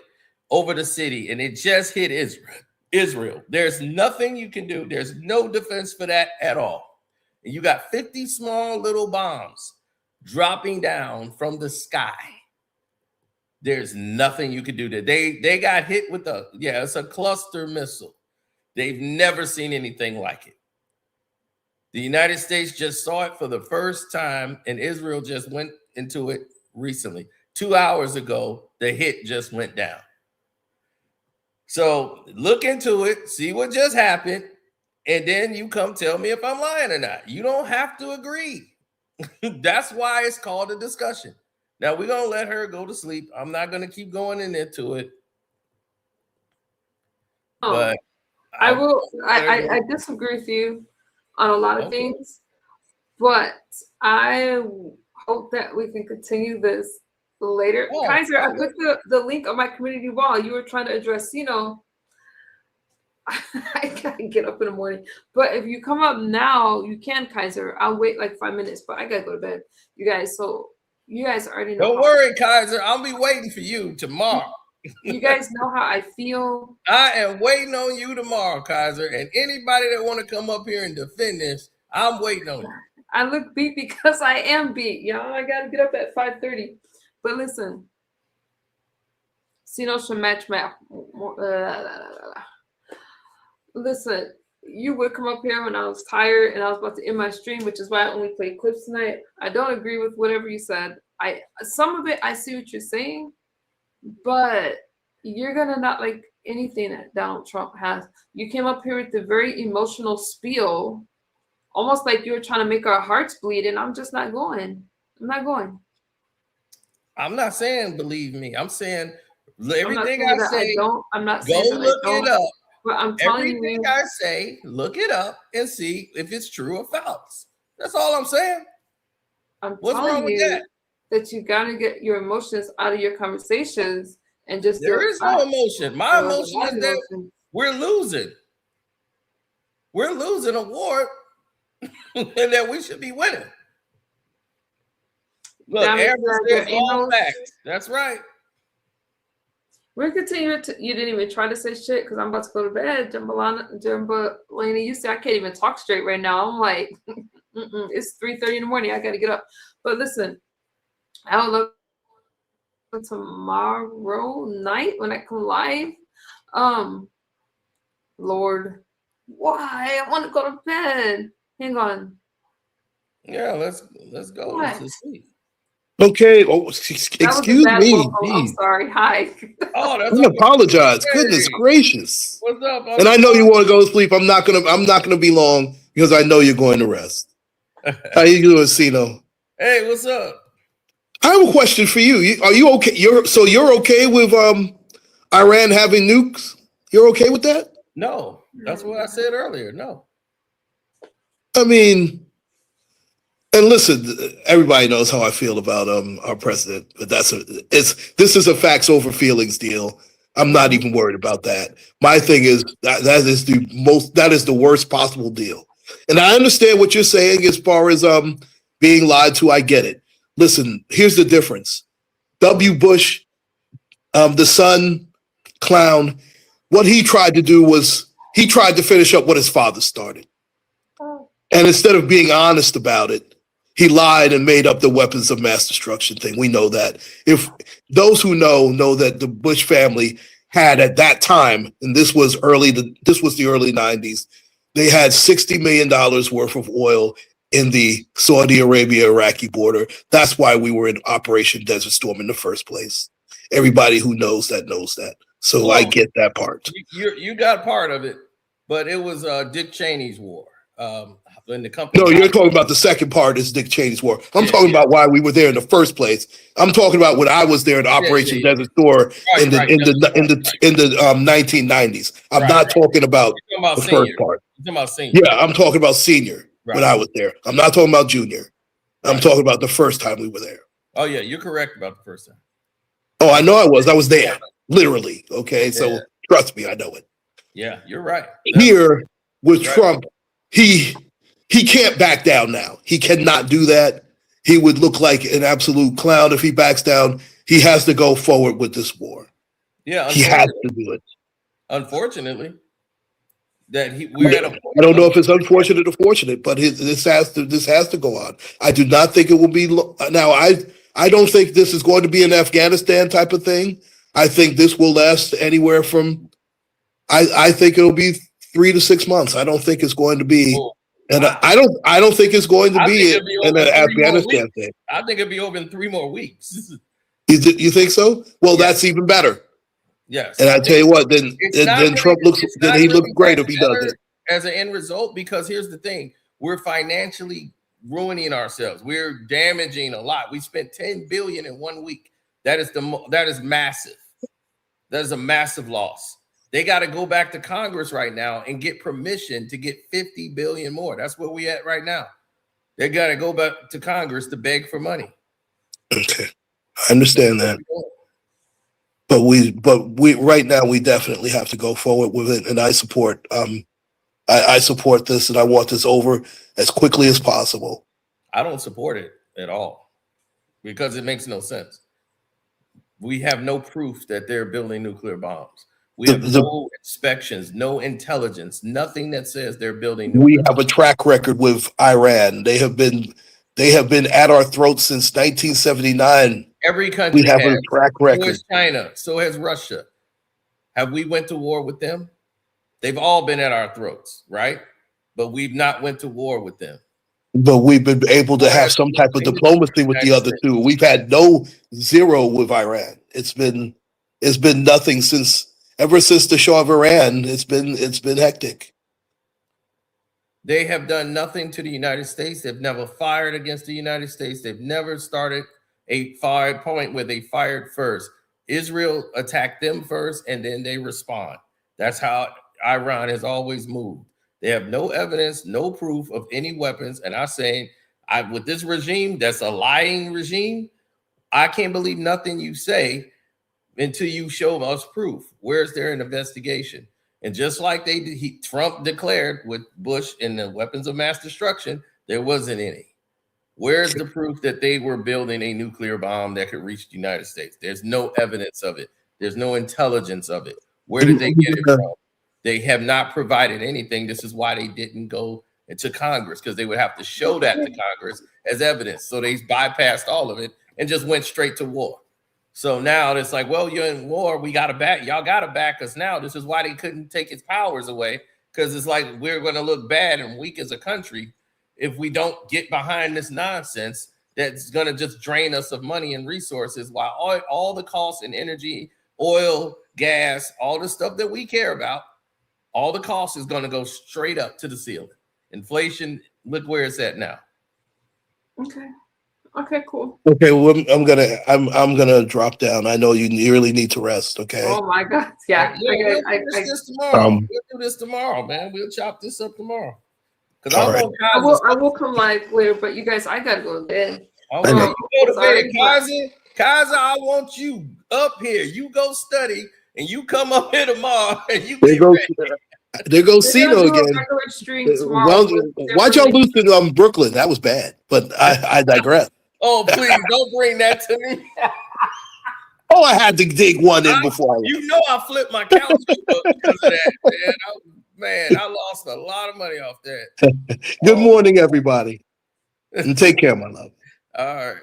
over the city, and it just hit Israel. There's nothing you can do. There's no defense for that at all. and you got 50 small little bombs dropping down from the sky, there's nothing you could do there. They got hit with it's a cluster missile. They've never seen anything like it. The United States just saw it for the first time, and Israel just went into it recently. 2 hours ago, the hit just went down. So look into it, see what just happened, and then you come tell me if I'm lying or not. You don't have to agree. That's why it's called a discussion. Now, we're going to let her go to sleep. I'm not going to keep going into it. But I will. I disagree with you on a lot of things, but I hope that we can continue this later. Kaiser, I put the link on my community wall. You were trying to address, I gotta get up in the morning. But if you come up now, you can, Kaiser. I'll wait like 5 minutes, but I gotta go to bed, you guys. So you guys already know. Don't worry, Kaiser. I'll be waiting for you tomorrow. You guys know how I feel. I am waiting on you tomorrow, Kaiser. And anybody that want to come up here and defend this, I'm waiting on you. I look beat because I am beat, y'all. I gotta get up at 5:30. But listen, Sino should match. Listen, you would come up here when I was tired and I was about to end my stream, which is why I only played clips tonight. I don't agree with whatever you said. Some of it, I see what you're saying, but you're gonna not like anything that Donald Trump has. You came up here with the very emotional spiel, almost like you were trying to make our hearts bleed, and I'm just not going. I'm not going. I'm not saying believe me. I'm saying everything I say. I'm not saying go look it up. But I'm telling everything I say, look it up and see if it's true or false. That's all I'm saying. What's wrong with that you gotta get your emotions out of your conversations and just. There is no emotion. My emotion is that we're losing. We're losing a war, and that we should be winning. Look, all facts. That's right. We're continuing to. You didn't even try to say shit because I'm about to go to bed. Jambalani, you say I can't even talk straight right now. I'm like, it's 3:30 in the morning. I got to get up. But listen, I would love tomorrow night when I come live. Lord, why? I want to go to bed. Hang on. Yeah, let's go. Let's sleep. Okay. Oh, excuse me. I'm sorry. Hi. Oh, I apologize. Goodness gracious. What's up? And I know you want to go to sleep. I'm not gonna be long because I know you're going to rest. How you doing, Sino? Hey, what's up? I have a question for you. Are you okay? You're okay with Iran having nukes? You're okay with that? No, that's what I said earlier. No. I mean, and listen, everybody knows how I feel about our president, but this is a facts over feelings deal. I'm not even worried about that. My thing is that is the worst possible deal. And I understand what you're saying as far as being lied to. I get it. Listen, here's the difference. W. Bush, the son, clown, what he tried to do was he tried to finish up what his father started. And instead of being honest about it, he lied and made up the weapons of mass destruction thing. We know that. If those who know that the Bush family had at that time, and this was the early 90s, they had $60 million worth of oil in the Saudi Arabia-Iraqi border. That's why we were in Operation Desert Storm in the first place. Everybody who knows that. So I get that part. You got part of it, but it was Dick Cheney's war. In the company. No, you're talking about the second part is Dick Cheney's war. I'm talking about why we were there in the first place. I'm talking about when I was there in Operation Desert Storm in the 1990s. I'm not talking about the first part. You're talking about senior. Yeah, I'm talking about senior when I was there. I'm not talking about junior. I'm talking about the first time we were there. Oh yeah, you're correct about the first time. Oh, I know I was. I was there, literally. Okay, so trust me, I know it. Yeah, you're right. Here with Trump, he can't back down now. He cannot do that. He would look like an absolute clown if he backs down. He has to go forward with this war. Yeah, he has to do it. Unfortunately, that we're at a point. I don't know if it's unfortunate or fortunate, but this has to go on. I do not think it will be now. I don't think this is going to be an Afghanistan type of thing. I think this will last anywhere from. I think it'll be 3 to 6 months. I don't think it's going to be, and I don't think it's going to be an Afghanistan thing. I think it'll be over in 3 more weeks. You think so? Well, that's even better. Yes. And I tell you what, then Trump looks. Then he looks great if he does it. As an end result, because here's the thing: we're financially ruining ourselves. We're damaging a lot. We spent $10 billion in 1 week. That is massive. That is a massive loss. They got to go back to Congress right now and get permission to get 50 billion more. That's where we at right now. They got to go back to Congress to beg for money. Okay, I understand that. But we right now we definitely have to go forward with it, and I support I support this, and I want this over as quickly as possible. I don't support it at all because it makes no sense. We have no proof that they're building nuclear bombs. We have no inspections, no intelligence, nothing that says they're building nuclear We have a track record with Iran. They have been at our throats since 1979. Every country we have a track record. So has China, so has Russia. Have we went to war with them? They've all been at our throats, right? But we've not went to war with them. But we've been able to have some type of diplomacy with the other two. We've had zero with Iran. It's been nothing ever since the Shah of Iran. It's been hectic. They have done nothing to the United States. They've never fired against the United States. They've never started a fire point where they fired first. Israel attacked them first, and then they respond. That's how Iran has always moved. They have no evidence, no proof of any weapons. And I'm saying, with this regime, that's a lying regime, I can't believe nothing you say until you show us proof. Where's there an investigation? And just like Trump declared with Bush and the weapons of mass destruction, there wasn't any. Where's the proof that they were building a nuclear bomb that could reach the United States? There's no evidence of it. There's no intelligence of it. Where did they get it from? They have not provided anything. This is why they didn't go into Congress, because they would have to show that to Congress as evidence. So they bypassed all of it and just went straight to war. So now it's like, well, you're in war. We got to back. Y'all got to back us now. This is why they couldn't take his powers away, because it's like we're going to look bad and weak as a country if we don't get behind this nonsense that's going to just drain us of money and resources, while all the costs in energy, oil, gas, all the stuff that we care about, all the cost is going to go straight up to the ceiling. Inflation, look where it's at now. Okay, cool. Okay, well, I'm gonna drop down. I know you really need to rest. Okay. Oh my God, yeah. We'll do this tomorrow. We'll do this tomorrow, man. We'll chop this up tomorrow. I will come live later, but you guys, I gotta go to bed. Okay, you go to bed, Kaiser. I want you up here. You go study, and you come up here tomorrow, and you get ready. There goes Cino again. Well, why'd y'all lose to Brooklyn? That was bad, but I digress. Oh, please don't bring that to me. Oh, I had to dig one in before. You know I flipped my couch because of that, man. I lost a lot of money off that. Good morning, everybody, and take care, my love. All right.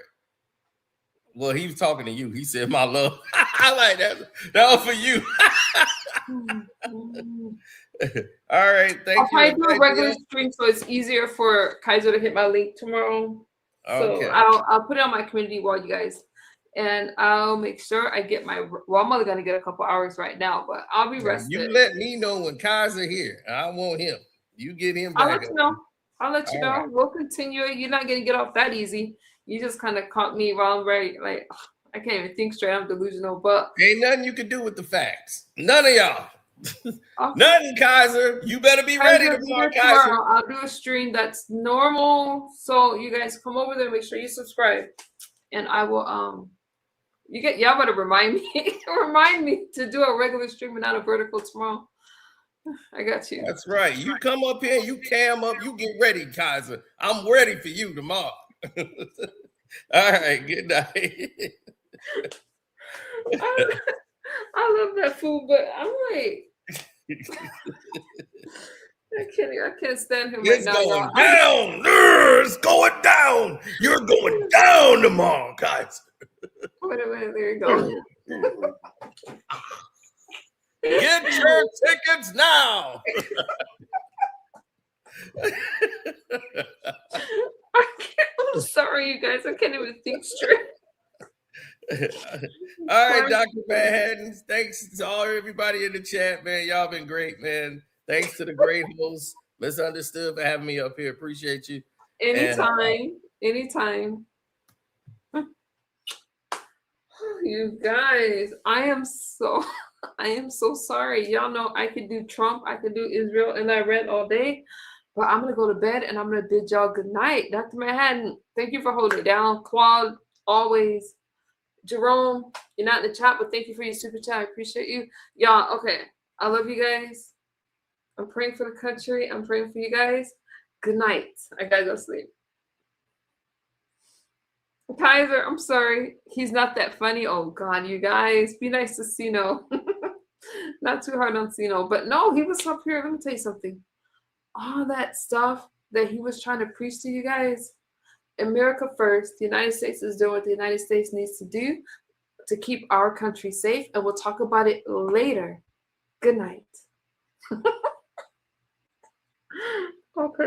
Well, he was talking to you. He said, "My love." I like that. That was for you. All right. Thank you. I'll probably do a regular stream so it's easier for Kaiser to hit my link tomorrow. Okay. So I'll put it on my community wall, you guys, and I'll make sure I get my. Well, I'm only gonna get a couple hours right now, but I'll be rested. You let me know when Kaiser here. I want him. You get him back. I'll let you know. I'll let you know. Right. We'll continue. You're not gonna get off that easy. You just kind of caught me while I'm very like I can't even think straight. I'm delusional, but ain't nothing you can do with the facts. None of y'all. Nothing, Kaiser. You better be ready tomorrow, Kaiser. I'll do a stream that's normal, so you guys come over there. Make sure you subscribe, and I will. Y'all better remind me to do a regular stream and not a vertical tomorrow. I got you. That's right. You come up here, you cam up, you get ready, Kaiser. I'm ready for you tomorrow. All right, good night. I love that food, but I'm like I can't stand him It's right now, going y'all. down. It's going down. You're going down tomorrow, guys. Wait a minute, there you go. Get your tickets now. I'm sorry, you guys. I can't even think straight. All right, Dr. Manhattan. Thanks to everybody in the chat, man. Y'all been great, man. Thanks to the great hosts, Misunderstood, for having me up here. Appreciate you. Anytime. Anytime. You guys, I am so sorry. Y'all know I could do Trump, I could do Israel and Iran all day, but I'm gonna go to bed and I'm gonna bid y'all good night. Dr. Manhattan, thank you for holding it down. Claude, always. Jerome, you're not in the chat, but thank you for your super chat. I appreciate you. Y'all, okay. I love you guys. I'm praying for the country. I'm praying for you guys. Good night. I gotta go sleep. Kaiser, I'm sorry. He's not that funny. Oh God, you guys. Be nice to Sino. Not too hard on Sino. But no, he was up here. Let me tell you something. All that stuff that he was trying to preach to you guys, America first. The United States is doing what the United States needs to do to keep our country safe. And we'll talk about it later. Good night. Okay.